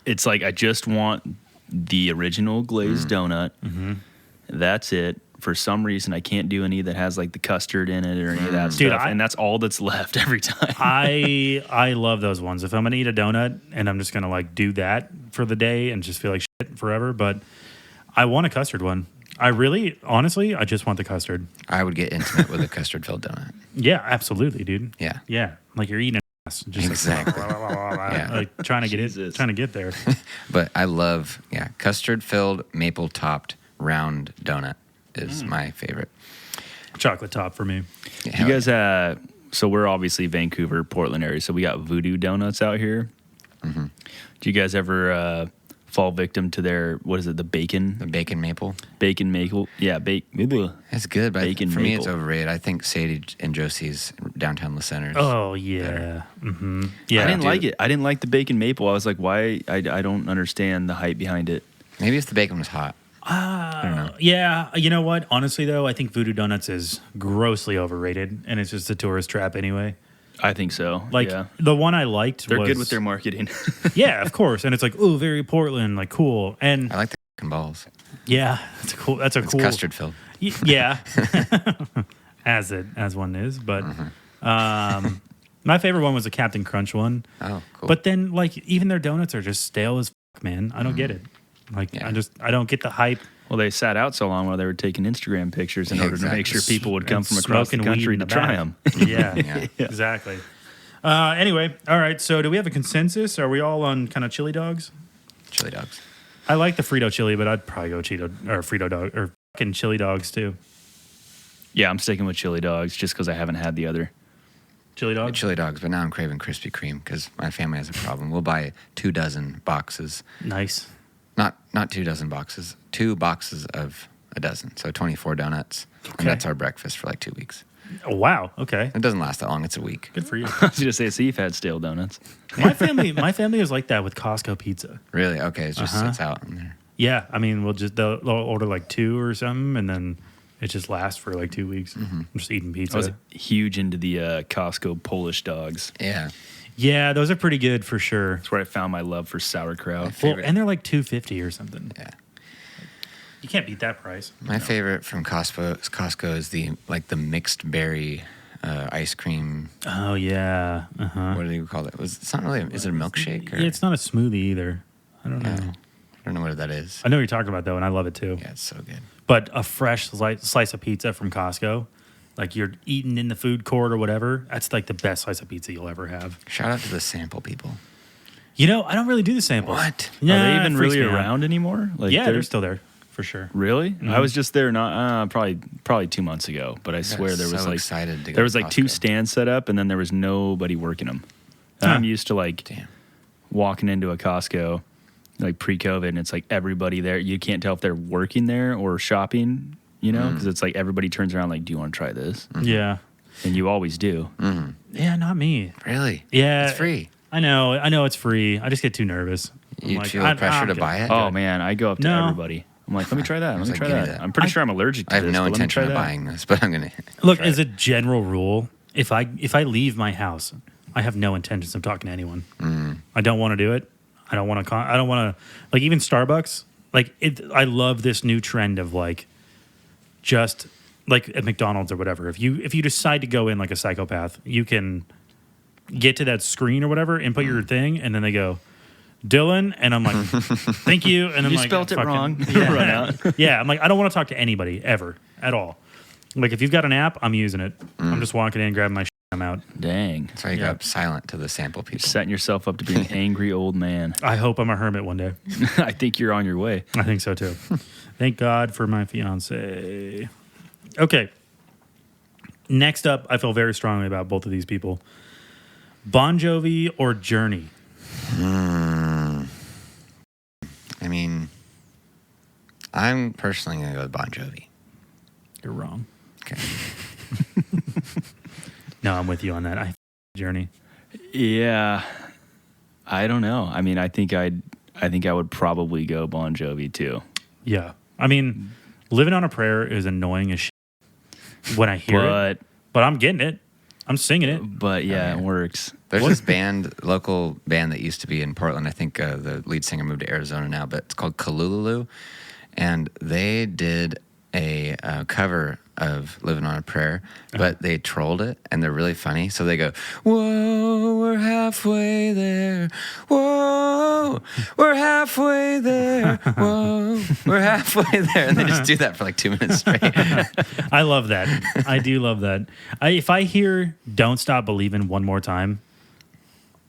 It's like I just want the original glazed donut. That's it for some reason I can't do any that has like the custard in it or any of that Dude, stuff, and that's all that's left every time. I love those ones. If I'm gonna eat a donut and I'm just gonna like do that for the day and just feel like shit forever, but I want a custard one. I really, honestly, I just want the custard. I would get intimate with a custard-filled donut. Yeah, absolutely, dude. Yeah. Yeah, like you're eating an ass. Just Exactly. Like, like trying to get it, trying to get there. But I love, custard-filled, maple-topped, round donut is my favorite. Chocolate top for me. Yeah, You guys, so we're obviously Vancouver, Portland area, so we got Voodoo Donuts out here. Do you guys ever fall victim to their, what is it, the bacon maple. Yeah, bacon. It's good, but Bacon for me maple. it's overrated. I think Sadie and Josie's downtown La Center's. Oh yeah, yeah. I didn't like it. I didn't like the bacon maple. I was like, why? I don't understand the hype behind it. Maybe if the bacon was hot. I don't know. Yeah, you know what? Honestly, though, I think Voodoo Donuts is grossly overrated, and it's just a tourist trap anyway. I think so. Like yeah. the one I liked, They're was, good with their marketing. yeah, of course, and it's like, oh, very Portland, like cool, and I like the fucking balls. yeah, it's cool. That's a It's cool custard filled. Yeah, as one is, but my favorite one was the Captain Crunch one. Oh, cool. But then, like, even their donuts are just stale as fuck, man. I don't get it. Like, Yeah. I don't get the hype. Well, they sat out so long while they were taking Instagram pictures in order to make sure people would come And from across the smoking weed country in to the try back. them. Yeah, Yeah. exactly. Anyway, all right. So, do we have a consensus? Are we all on kind of chili dogs? Chili dogs. I like the Frito chili, but I'd probably go Cheeto or Frito dog or fucking chili dogs too. Yeah, I'm sticking with chili dogs just because I haven't had the other. Chili dogs. Chili dogs, but now I'm craving Krispy Kreme because my family has a problem. We'll buy 24 boxes. Nice. Not 24 boxes, 2 boxes of a dozen. So 24 donuts. Okay. And that's our breakfast for like 2 weeks. Oh, wow. Okay. It doesn't last that long. It's a week. Good for you. I was going to say, see, you've had stale donuts. my family is like that with Costco pizza. Really? Okay. It just sits out in there. Yeah, I mean, they'll order like 2 or something, and then it just lasts for like 2 weeks. I'm just eating pizza. I was huge into the Costco Polish dogs. Yeah. Yeah, those are pretty good for sure. That's where I found my love for sauerkraut. Well, and they're like $2.50 or something. Yeah. You can't beat that price. My favorite from Costco is the mixed berry ice cream. Oh yeah. What do you call it? It's not really. Is it a milkshake? Or, Yeah, it's not a smoothie either. I don't know. I don't know what that is. I know what you're talking about though, and I love it too. Yeah, it's so good. But a fresh slice of pizza from Costco, like you're eating in the food court or whatever, that's like the best slice of pizza you'll ever have. Shout out to the sample people. You know, I don't really do the samples. What? Yeah, Are they it even freaks really me out. around anymore? Like, Yeah, they're still there for sure. Really? I was just there not probably 2 months ago, but I swear there was so like excited to go there was to like 2 Costco. stands set up, and then there was nobody working them. And I'm used to like Damn. walking into a Costco like pre-COVID, and it's like everybody there. You can't tell if they're working there or shopping, you know, because it's like everybody turns around like, "Do you want to try this?" Yeah. And you always do. Yeah, not me. Really? Yeah. It's free. I know it's free. I just get too nervous. I'm You like, feel I'm pressure to good. buy it? Oh man, I go up to No. everybody. I'm like, "Let me try that. Let was me like, try give me that." that. I'm pretty sure I'm allergic to I have this. no but let me intention try of that. buying this, but I'm gonna. Look, try as it. a general rule, if I leave my house, I have no intentions of talking to anyone. I don't want to do it. I don't want to like even Starbucks. Like I love this new trend of like just like at McDonald's or whatever. If you decide to go in like a psychopath, you can get to that screen or whatever, input your thing, and then they go, Dylan, and I'm like, thank you, and then You like spelt it fucking- wrong. Yeah. Run out. Yeah, I'm like, I don't want to talk to anybody ever at all. Like if you've got an app, I'm using it. I'm just walking in, grabbing my shit, I'm out. Dang. That's why you Yeah. got silent to the sample You're people. setting yourself up to be an angry old man. I hope I'm a hermit one day. I think you're on your way. I think so too. Thank God for my fiance. Okay. Next up, I feel very strongly about both of these people. Bon Jovi or Journey? I mean, I'm personally gonna go with Bon Jovi. You're wrong. Okay. No, I'm with you on that. I Journey. Yeah. I don't know. I mean, I think I would probably go Bon Jovi too. Yeah. I mean, Living on a Prayer is annoying as shit when I hear it, but I'm getting it. I'm singing it. But yeah, it works. There's this local band that used to be in Portland. I think the lead singer moved to Arizona now, but it's called Kalululu. And they did a cover of "Living on a Prayer," but they trolled it, and they're really funny. So they go, "Whoa, we're halfway there. Whoa, we're halfway there. Whoa, we're halfway there," and they just do that for like 2 minutes straight. I love that. I do love that. If I hear "Don't Stop Believing" one more time,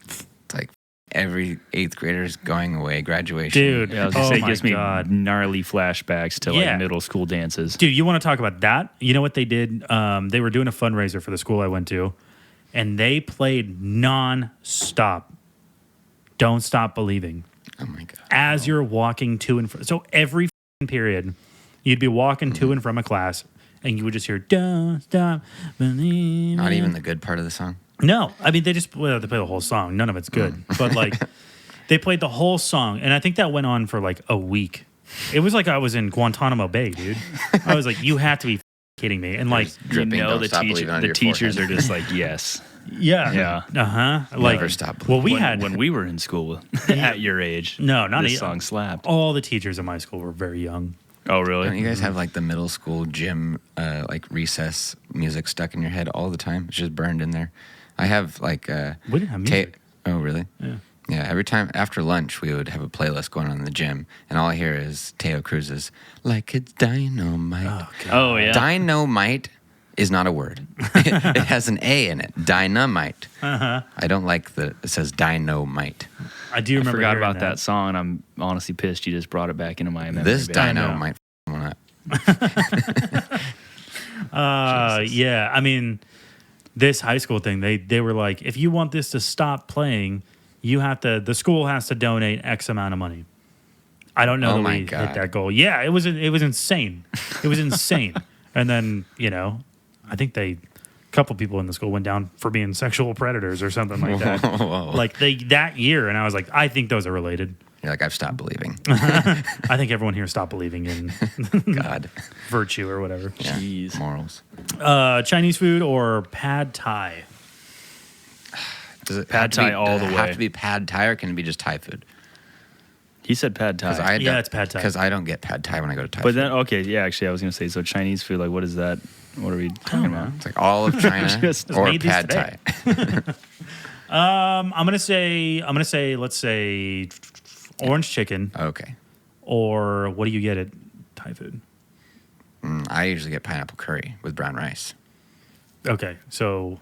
It's like every 8th grader is going away, graduation. dude, Yeah, I was gonna say, it my gives me God. gnarly flashbacks to Yeah. like middle school dances. Dude, you want to talk about that? You know what they did? They were doing a fundraiser for the school I went to, and they played non-stop "Don't Stop Believing" Oh my god. as you're walking to and from. So every f***ing period, you'd be walking to and from a class, and you would just hear "Don't Stop Believing." Not even the good part of the song. No, I mean they play the whole song. None of it's good, but like they played the whole song, and I think that went on for like a week. It was like I was in Guantanamo Bay, dude. I was like, you have to be kidding me, and like, Dripping, You know "Don't the, Stop Believing" onto the your teachers forehead. are just like, yes. yeah, Yeah. like Never stop Well, we when, had when we were in school at your age. no, not this a, song slapped. All the teachers in my school were very young. Oh, really? Don't you guys have like the middle school gym, like recess music stuck in your head all the time? It's just burned in there. I have like We didn't have music. Oh, really? Yeah. Yeah. Every time after lunch, we would have a playlist going on in the gym, and all I hear is Teo Cruz's "Like It's Dynamite." Oh, yeah. Dynamite is not a word. It has an A in it. Dynamite. Uh-huh. I don't like that it says dynamite. I do I remember. forgot hearing about that song, and I'm honestly pissed you just brought it back into my memory. This bank. dino know. might f one up. Yeah, I mean, this high school thing, they were like, if you want this to stop playing, you have to. The school has to donate X amount of money. I don't know Oh that my we hit God. that goal. Yeah, it was insane. It was insane. And then I think a couple people in the school went down for being sexual predators or something like that. Whoa. Like that year, and I was like, I think those are related. You're like, I've stopped believing. I think everyone here stopped believing in God. virtue or whatever. Yeah. Jeez. Morals. Chinese food or pad thai? Does it Pad have to Thai be- all does the it have way. to be pad Thai, or can it be just Thai food? He said pad thai. Yeah, it's pad Thai. Because I don't get pad Thai when I go to Thai But food. then, okay, yeah, actually, I was going to say, so Chinese food, like, what is that? What are we talking about? It's like all of China Just or made these pad today. Thai. I'm gonna say, let's say, orange chicken, Okay. or what do you get at Thai food? I usually get pineapple curry with brown rice. Okay, so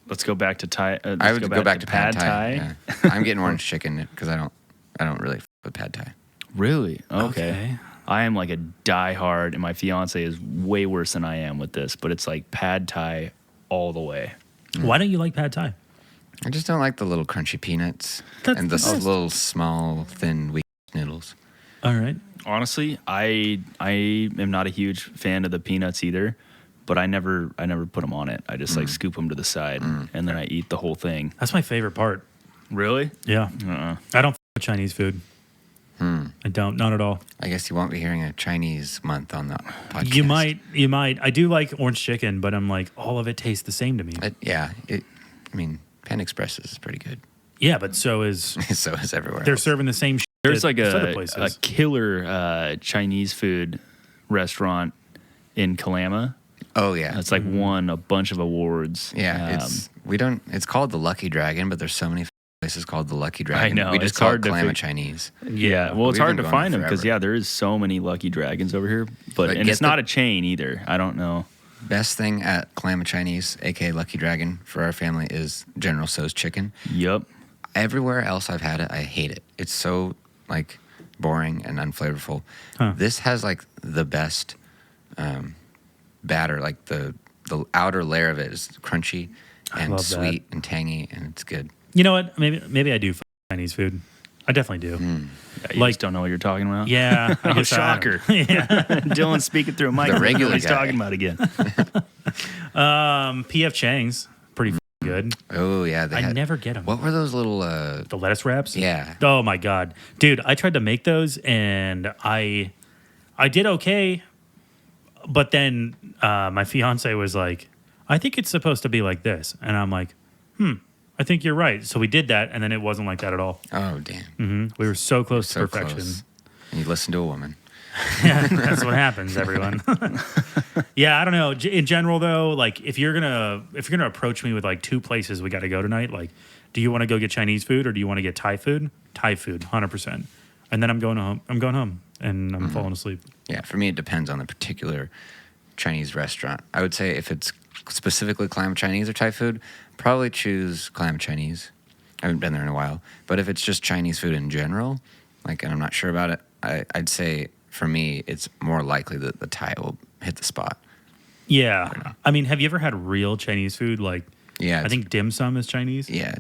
Let's go back to Thai. I would go back to pad Thai. Thai. Yeah. I'm getting orange chicken because I don't really f with pad Thai. Really? Okay. Okay. I am like a diehard, and my fiance is way worse than I am with this, but it's like pad Thai all the way. why don't you like pad Thai? I just don't like the little crunchy peanuts That's and the the best. little small thin weak noodles. All right, Honestly, I am not a huge fan of the peanuts either, but I never put them on it. I just like scoop them to the side, and then I eat the whole thing. that's my favorite part. Really? Yeah, I don't with Chinese food. I don't, not at all. I guess you won't be hearing a Chinese month on the podcast. You might. I do like orange chicken, but I'm like, all of it tastes the same to me. I mean, Pan Express is pretty good. Yeah, but so is So is everywhere they're else. serving the same. Shit There's like as other a places. killer Chinese food restaurant in Kalama. Oh, yeah. It's like won a bunch of awards. Yeah, it's called the Lucky Dragon, but there's so many places called the Lucky Dragon. know, We just it's call hard it to Kalama fig- Chinese. Yeah, well, it's We've hard been to going find them because forever. there is so many Lucky Dragons over here, But and get it's not a chain either. I don't know. Best thing at Kalama Chinese, aka Lucky Dragon, for our family is General Tso's chicken. Yep. Everywhere else I've had it, I hate it. It's so like boring and unflavorful. Huh. This has like the best batter. Like the outer layer of it is crunchy and love that. sweet and tangy, and it's good. You know what? Maybe I do Chinese food. I definitely do. Yeah, you Like- just don't know what you're talking about. Yeah. I Oh, guess I- shocker. yeah. Dylan's speaking through a mic. The regular What he's guy. talking about again. PF Chang's pretty good. Oh yeah, they I had, never get them. What were those little? The lettuce wraps? Yeah, Oh my god, dude! I tried to make those and I did okay, but then my fiance was like, "I think it's supposed to be like this," and I'm like, I think you're right." So we did that, and then it wasn't like that at all. oh damn, We were so close so to perfection. close. And you listen to a woman. Yeah, that's what happens, everyone. Yeah, I don't know. In general, though, like if you're gonna approach me with like 2 places we got to go tonight, like, do you want to go get Chinese food or do you want to get Thai food? Thai food, 100%. And then I'm going home, and I'm falling asleep. Yeah, for me, it depends on the particular Chinese restaurant. I would say if it's specifically clam Chinese or Thai food, probably choose clam Chinese. I haven't been there in a while. But if it's just Chinese food in general, like, and I'm not sure about it, I'd say for me, it's more likely that the Thai will hit the spot. Yeah. I mean, have you ever had real Chinese food? Like, Yeah, I think dim sum is Chinese. Yeah,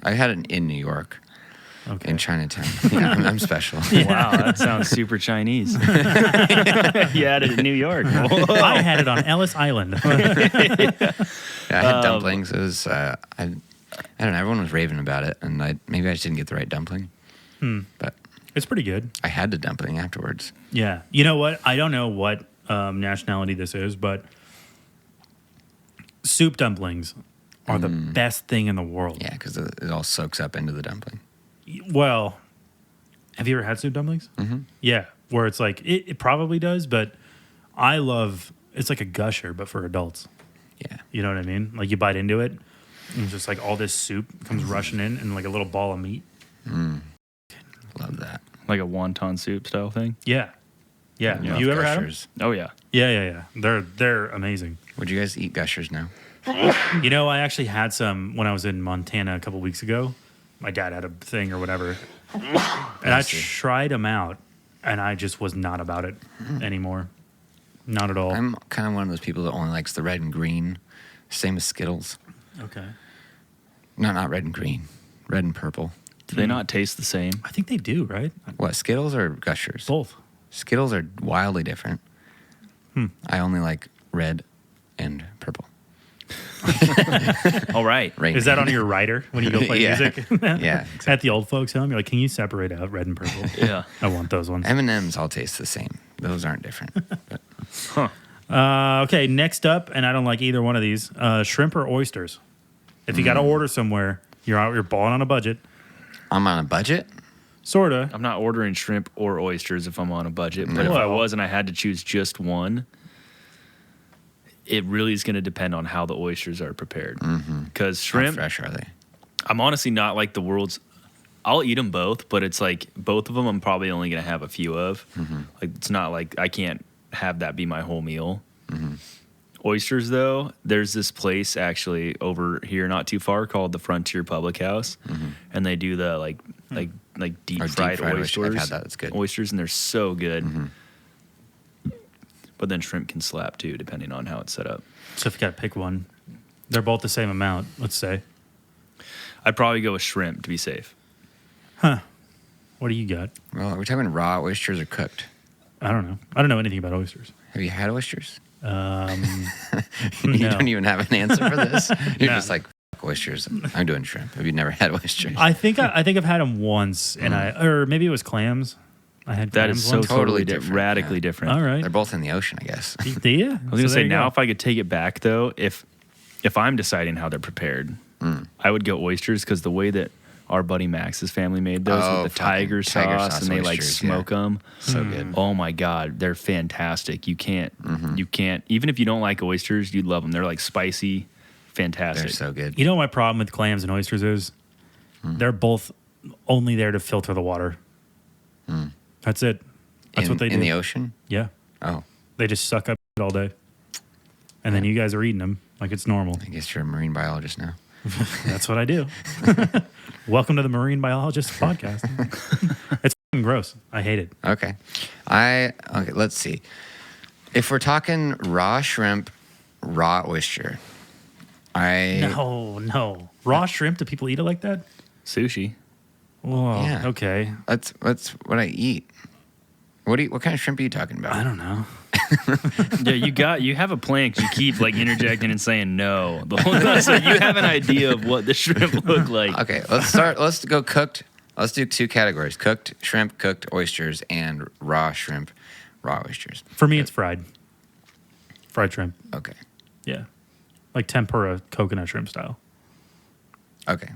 I had it in New York, Okay. in Chinatown. Yeah, I'm special. Wow, that sounds super Chinese. You had it in New York. I had it on Ellis Island. Yeah, I had dumplings. It was I don't know. Everyone was raving about it, and maybe I just didn't get the right dumpling. But It's pretty good. I had the dumpling afterwards. Yeah. You know what? I don't know what nationality this is, but soup dumplings are the best thing in the world. Yeah, because it all soaks up into the dumpling. Well, have you ever had soup dumplings? Mm-hmm. Yeah, where it's like, it probably does, but I love, it's like a gusher, but for adults. Yeah. You know what I mean? Like you bite into it, and it's just like all this soup comes rushing in and like a little ball of meat. Love that. Like a wonton soup style thing. Yeah. Yeah. Love Have you ever had them? gushers. Oh yeah. Yeah. They're amazing. Would you guys eat gushers now? You know, I actually had some when I was in Montana a couple weeks ago. My dad had a thing or whatever. And I tried them out, and I just was not about it anymore. Not at all. I'm kind of one of those people that only likes the red and green. Same as Skittles. Okay. No, not red and green. Red and purple. Do they not taste the same? I think they do, right? What, Skittles or gushers? Both. Skittles are wildly different. I only like red and purple. All right. Rain Is that Man. on your rider when you go play Yeah. music? Yeah, At the old folks' home, you're like, can you separate out red and purple? Yeah. I want those ones. M&M's all taste the same. Those aren't different. But Okay, next up, and I don't like either one of these, shrimp or oysters. If you got to order somewhere, you're balling on a budget. I'm on a budget. Sorta. I'm not ordering shrimp or oysters if I'm on a budget, but if I Well- was and I had to choose just one, it really is going to depend on how the oysters are prepared. Because How shrimp, fresh are they? I'm honestly not like the world's. I'll eat them both, but it's like both of them I'm probably only going to have a few of. Like it's not like I can't have that be my whole meal. Oysters, though, there's this place actually over here not too far called the Frontier Public House, and they do the like deep Or fried deep-fried oyster. oysters. I've had that. It's good. Oysters, and they're so good. But then shrimp can slap too, depending on how it's set up. So if you got to pick one, they're both the same amount, let's say. I'd probably go with shrimp to be safe. What do you got? Well, are we talking raw oysters or cooked? I don't know. I don't know anything about oysters. Have you had oysters? You You don't even have an answer for this. You're No. just like, "Fuck oysters. I'm doing shrimp. Have you never had oysters? I think I've had them once, and or maybe it was clams. I had That clams is so once. Totally totally different, radically yeah. different. All right. They're both in the ocean, I guess. Do you? I was gonna say now, if I could take it back though, if I'm deciding how they're prepared, I would go oysters because the way that our buddy Max's family made those Oh, with the fucking tiger tiger sauce, sauce and they like oysters, smoke yeah. them. So good. Oh my god, they're fantastic. You can't even if you don't like oysters, you'd love them. They're like spicy, fantastic. They're so good. You know what my problem with clams and oysters is? They're both only there to filter the water. That's it. That's what they do. In the ocean? Yeah. Oh, They just suck up all day. And then you guys are eating them like it's normal. I guess you're a marine biologist now. That's what I do. Welcome to the Marine Biologist podcast. It's fucking gross. I hate it. Okay. Let's see. If we're talking raw shrimp, raw oyster, No. Raw shrimp? Do people eat it like that? Sushi. Whoa. Yeah. Okay. That's what I eat. What kind of shrimp are you talking about? I don't know. Yeah, you have a plan 'cause you keep like interjecting and saying no. The whole time, so you have an idea of what the shrimp look like. Okay, let's go cooked. Let's do 2 categories: cooked shrimp, cooked oysters, and raw shrimp, raw oysters. For me, it's fried. Fried shrimp. Okay. Yeah. Like tempura coconut shrimp style. Okay.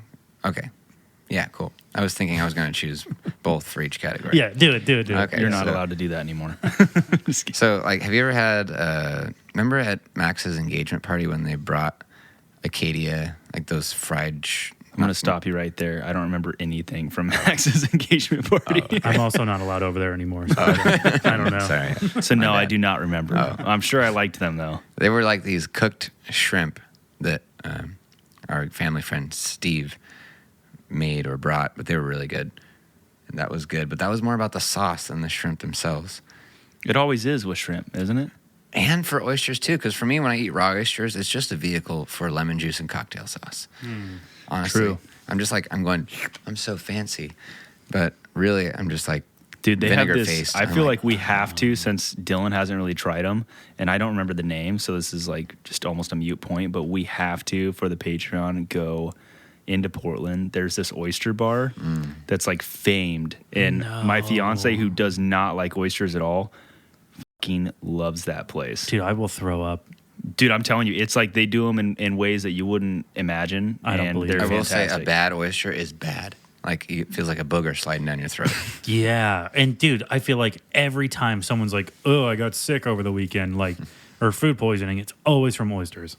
Yeah, cool. I was thinking I was going to choose both for each category. Yeah, do it. Okay. You're not so- allowed to do that anymore. So, like, have you ever had, remember at Max's engagement party when they brought Acadia, like those fried... I'm going to stop you right there. I don't remember anything from Max's engagement party. I'm also not allowed over there anymore. So I don't know. Sorry. So no, My I bad. do not remember. I'm sure I liked them though. They were like these cooked shrimp that our family friend Steve made or brought, but they were really good. And that was good. But that was more about the sauce than the shrimp themselves. It always is with shrimp, isn't it? And for oysters, too, because for me, when I eat raw oysters, it's just a vehicle for lemon juice and cocktail sauce. Honestly. True. I'm just like, I'm so fancy. But really, I'm just like, Dude, they have vinegar this. faced. I I'm feel like we have to, since Dylan hasn't really tried them, and I don't remember the name, so this is like just almost a mute point. But we have to, for the Patreon, go into Portland. There's this oyster bar that's like famed, and my fiance, who does not like oysters at all, fucking loves that place. Dude, I will throw up. Dude, I'm telling you, it's like they do them in ways that you wouldn't imagine. I don't and believe they're it. I will say a fantastic. bad oyster is bad. Like, it feels like a booger sliding down your throat. Yeah. And dude, I feel like every time someone's like, oh, I got sick over the weekend, like, or food poisoning, it's always from oysters.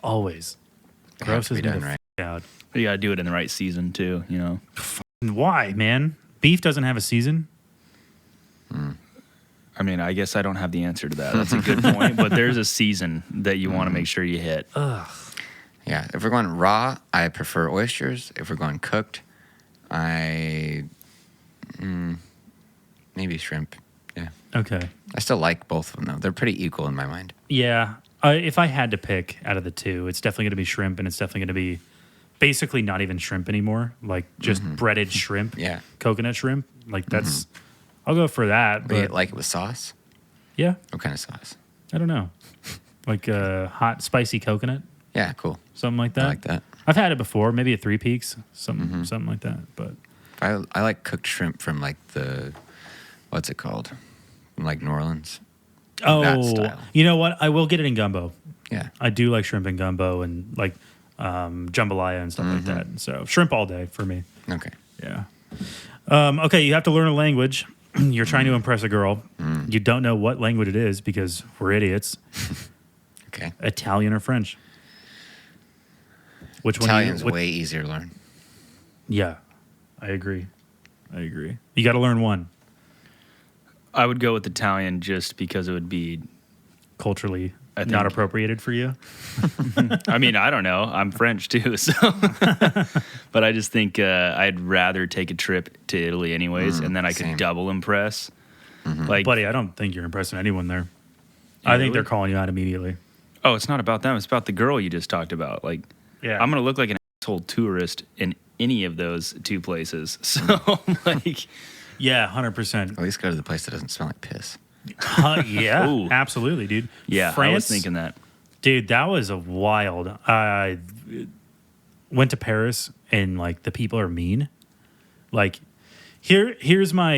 Always. They have to Grosses be me done the right. f- out. You gotta do it in the right season too, you know. Why, man? Beef doesn't have a season? I mean, I guess I don't have the answer to that. That's a good point. But there's a season that you want to make sure you hit. Yeah, if we're going raw, I prefer oysters. If we're going cooked, maybe shrimp. Yeah, Okay. I still like both of them though. They're pretty equal in my mind. Yeah. If I had to pick out of the two, it's definitely going to be shrimp, and it's definitely going to be basically not even shrimp anymore, like just breaded shrimp. Yeah. Coconut shrimp. Like, that's, I'll go for that. But you But like it with sauce? yeah, What kind of sauce? I don't know. Like hot, spicy coconut, Yeah, cool. something like that. I like that. I've had it before, maybe at Three Peaks, something like that. But I like cooked shrimp from like what's it called? From like New Orleans. That style. you know what? I will get it in gumbo. Yeah. I do like shrimp and gumbo and like jambalaya and stuff like that. So shrimp all day for me. Okay. Yeah. Okay, you have to learn a language. You're trying to impress a girl. You don't know what language it is because we're idiots. Okay. Italian or French? Which Italian's one? way easier to learn. Yeah, I agree. You got to learn one I would go with Italian just because it would be. culturally I not think- appropriated for you. I mean, I don't know. I'm French too, so. But I just think I'd rather take a trip to Italy anyways, and then I could same. double impress. Like, Buddy, I don't think you're impressing anyone there. I think Really? they're calling you out immediately. oh, it's not about them. It's about the girl you just talked about. Like, Yeah. I'm gonna look like an asshole tourist in any of those two places. So, like, Yeah, 100%. At least go to the place that doesn't smell like piss. Yeah, Ooh. absolutely, dude. yeah, France, I was thinking that. dude, that was a wild. I went to Paris and like the people are mean. Like, here's how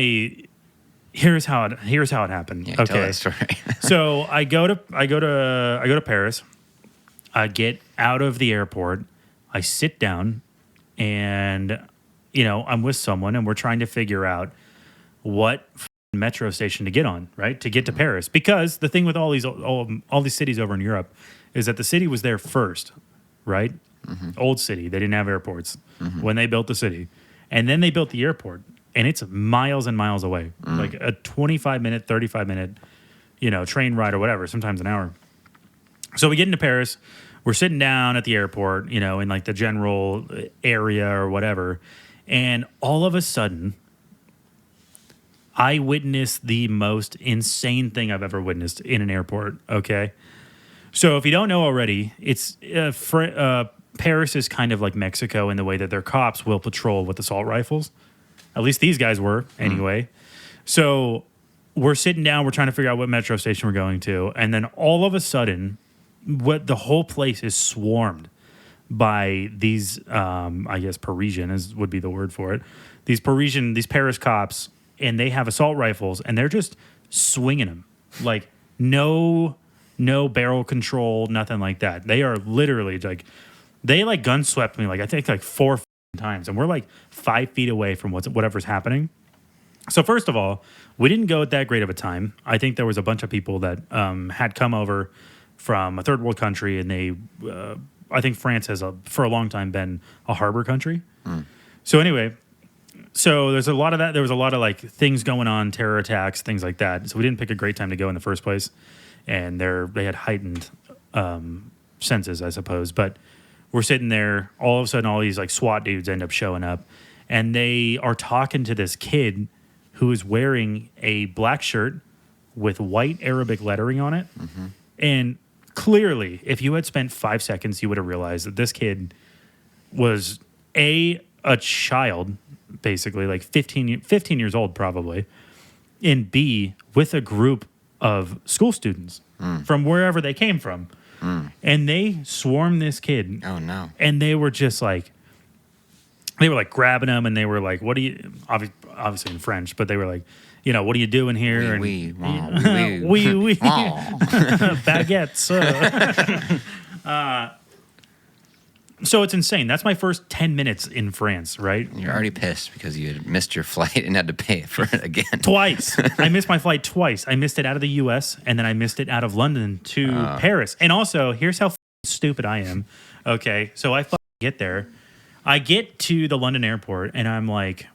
it happened. Yeah, tell okay, that story. so I go to Paris. I get out of the airport. I sit down, and I'm with someone, and we're trying to figure out what metro station to get on, right, to get to Paris. Because the thing with all these cities over in Europe is that the city was there first, right? Old city, they didn't have airports when they built the city, and then they built the airport, and it's miles and miles away, like a 25-minute, 35-minute, train ride or whatever, sometimes an hour. So we get into Paris. We're sitting down at the airport, in like the general area or whatever, and all of a sudden, I witnessed the most insane thing I've ever witnessed in an airport. Okay, so if you don't know already, it's Paris is kind of like Mexico in the way that their cops will patrol with assault rifles. At least these guys were, anyway. So we're sitting down, we're trying to figure out what metro station we're going to, and then all of a sudden, the whole place is swarmed by these, I guess Parisian would be the word for it. These Paris cops, and they have assault rifles, and they're just swinging them, like no barrel control, nothing like that. They are literally like, they like gun swept me, like I think like 4 times. times, and we're like 5 feet away from whatever's happening. So first of all, we didn't go at that great of a time. I think there was a bunch of people that had come over from a third world country, and they, I think France has for a long time been a harbor country. So anyway, so there's a lot of that. There was a lot of like things going on, terror attacks, things like that. So we didn't pick a great time to go in the first place, and they had heightened senses, I suppose. But we're sitting there, all of a sudden, all these like SWAT dudes end up showing up, and they are talking to this kid who is wearing a black shirt with white Arabic lettering on it. And clearly, if you had spent 5 seconds, you would have realized that this kid was a child, basically, like 15 years old probably, and B, with a group of school students from wherever they came from. And they swarmed this kid. Oh, no. And they were just like, they were like grabbing him, and they were like, what do you, obviously in French, but they were like, you know, what are you doing here? Oui, Baguettes. So it's insane. That's my first 10 minutes in France, right? You're already pissed because you had missed your flight and had to pay for it again. Twice. I missed my flight twice. I missed it out of the U.S., and then I missed it out of London to Paris. And also, here's how stupid I am. Okay, so I get there. I get to the London airport, and I'm like,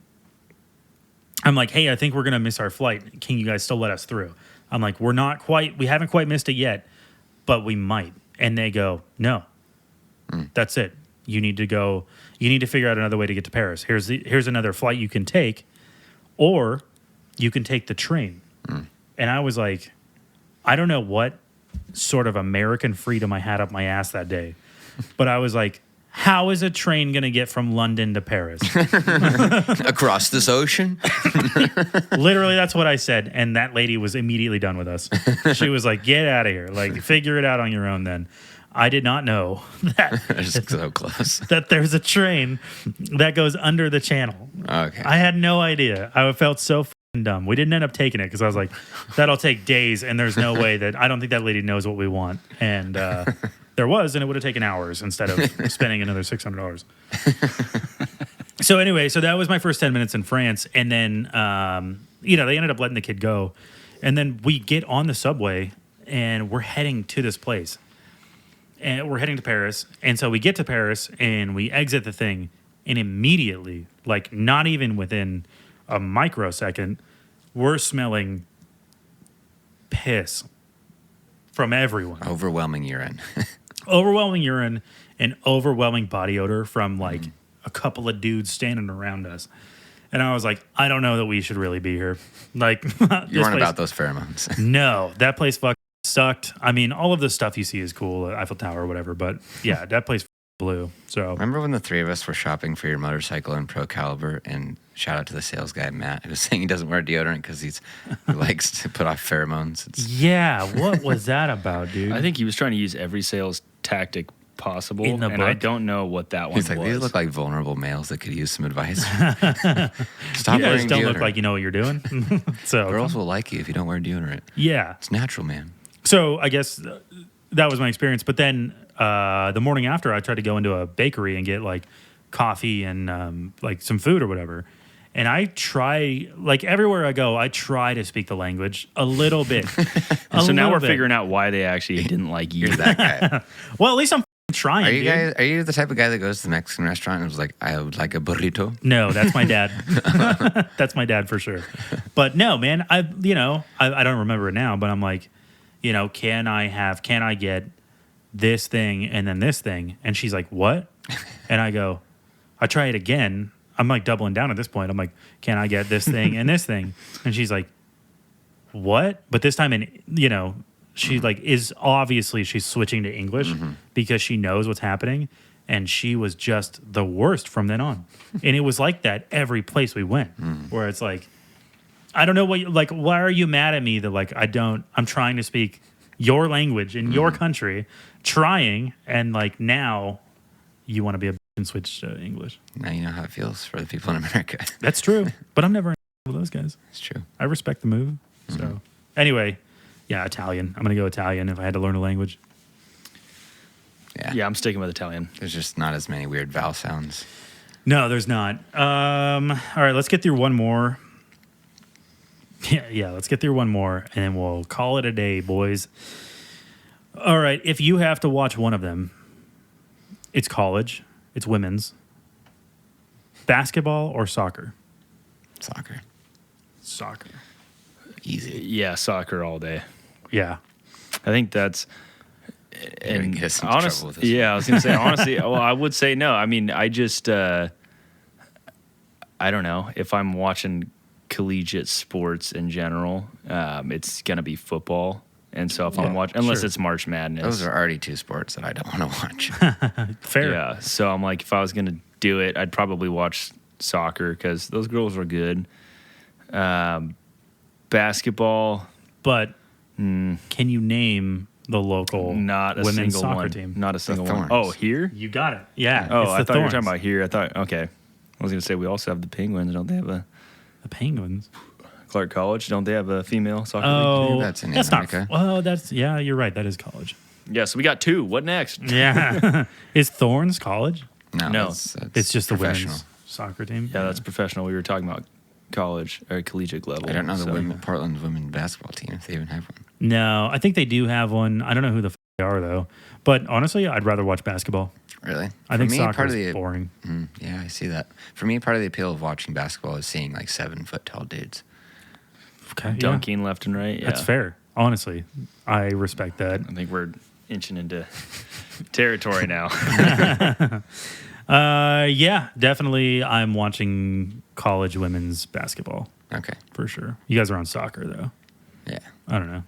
hey, I think we're going to miss our flight. Can you guys still let us through? I'm like, we haven't quite missed it yet, but we might. And they go, no, that's it. You need to figure out another way to get to Paris. Here's another flight you can take, or you can take the train. And I was like, I don't know what sort of American freedom I had up my ass that day, but I was like, how is a train going to get from London to Paris? Across this ocean? Literally, that's what I said. And that lady was immediately done with us. She was like, get out of here. Like, figure it out on your own then. I did not know that Just so close. that there's a train that goes under the channel. Okay. I had no idea. I felt so fucking dumb. We didn't end up taking it because I was like, that'll take days, and there's no way that I don't think that lady knows what we want. And there was, and it would have taken hours instead of spending another $600. So anyway, so that was my first 10 minutes in France, and then they ended up letting the kid go, and then we get on the subway, and we're heading to this place. And we're heading to Paris. And so we get to Paris and we exit the thing. And immediately, like not even within a microsecond, we're smelling piss from everyone. Overwhelming urine. Overwhelming urine and overwhelming body odor from like a couple of dudes standing around us. And I was like, I don't know that we should really be here. Like, You weren't about those pheromones. No, that place fucking sucked. I mean, all of the stuff you see is cool, Eiffel Tower or whatever, but yeah, that place blew. So Remember when the three of us were shopping for your motorcycle in Pro Caliber, and shout out to the sales guy, Matt, who was saying he doesn't wear deodorant because he likes to put off pheromones. yeah, what was that about, dude? I think he was trying to use every sales tactic possible, In the and I book? don't know what that one He's like, was. these look like vulnerable males that could use some advice. Stop You guys wearing don't deodorant. look like you know what you're doing. So Girls will like you if you don't wear deodorant. yeah. It's natural, man. So I guess that was my experience. But then the morning after, I tried to go into a bakery and get like coffee and like some food or whatever. And I try, like everywhere I go, I try to speak the language a little bit. So now we're figuring out why they actually didn't like you. You're that guy. Well, at least I'm trying. Are you dude. guys? Are you the type of guy that goes to the Mexican restaurant and was like, I would like a burrito? No, that's my dad. That's my dad for sure. But no, man, I don't remember it now, but I'm like, can I get this thing and then this thing? And she's like, what? And I go, I try it again. I'm like doubling down at this point. I'm like, can I get this thing and this thing? And she's like, what? But this time, she like she's switching to English because she knows what's happening. And she was just the worst from then on. And it was like that every place we went, where it's like, I don't know why are you mad at me that like I'm trying to speak your language in your country, trying, and like now you want to be a bitch and switch to English. Now you know how it feels for the people in America. That's true, but I'm never with those guys. It's true. I respect the move. So anyway, yeah, Italian. I'm gonna go Italian if I had to learn a language. Yeah. Yeah, I'm sticking with Italian. There's just not as many weird vowel sounds. No, there's not. All right, let's get through one more. Yeah, let's get through one more, and then we'll call it a day, boys. All right, if you have to watch one of them, it's college, it's women's, basketball, or soccer? Soccer. Soccer. Easy. Yeah, soccer all day. Yeah. I think that's. You're gonna get us into trouble with this Yeah, I was gonna say honestly. Well, I would say no. I mean, I just. I don't know if I'm watching collegiate sports in general. It's gonna be football, and so if I'm watching, unless sure. it's March Madness, Those are already two sports that I don't want to watch. Fair. Yeah, so I'm like, if I was gonna do it, I'd probably watch soccer because those girls are good. Basketball, But can you name the local not a women's single soccer one. team? Not a single one. Thorns. Oh, here? You got it. Yeah. Oh, it's I the thought you were Thorns. talking about here. I thought, okay. I was gonna say we also have the Penguins. Don't they have a the Penguins. Clark College? Don't they have a female soccer league? Oh, That's in not. America. Well, that's yeah. You're right. That is college. Yeah, so we got two. What next? Yeah. Is Thorns college? No. It's just the professional. women's soccer team. Yeah, that's professional. We were talking about college or collegiate level. I don't know the so- Portland's women's basketball team if they even have one. No, I think they do have one. I don't know who the they are though. But honestly, I'd rather watch basketball. Really? I think soccer is boring. Yeah, I see that. For me, part of the appeal of watching basketball is seeing like 7 foot tall dudes. Okay, Dunking left and right. Yeah. That's fair. Honestly, I respect that. I think we're inching into territory now. Yeah, definitely. I'm watching college women's basketball Okay. for sure. You guys are on soccer though. Yeah. I don't know.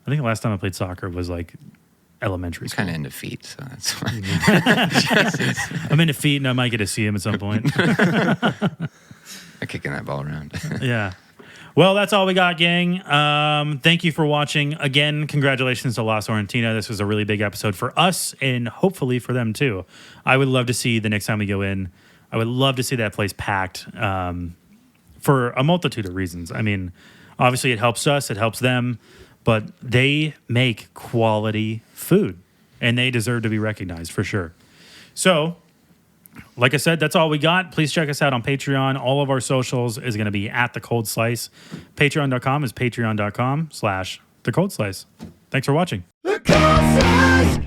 I think the last time I played soccer was like elementary school. Kind of into feet, so that's why. I'm into feet, and I might get to see him at some point. I'm kicking that ball around. Yeah. Well, that's all we got, gang. Thank you for watching. Again, congratulations to La Sorrentina. This was a really big episode for us and hopefully for them too. I would love to see the next time we go in, I would love to see that place packed for a multitude of reasons. I mean, obviously it helps us, it helps them, but they make quality food and they deserve to be recognized for sure. So, like I said, that's all we got. Please check us out on Patreon. All of our socials is going to be at The Cold Slice. Patreon.com is patreon.com/The Cold Slice. Thanks for watching. The cold slice.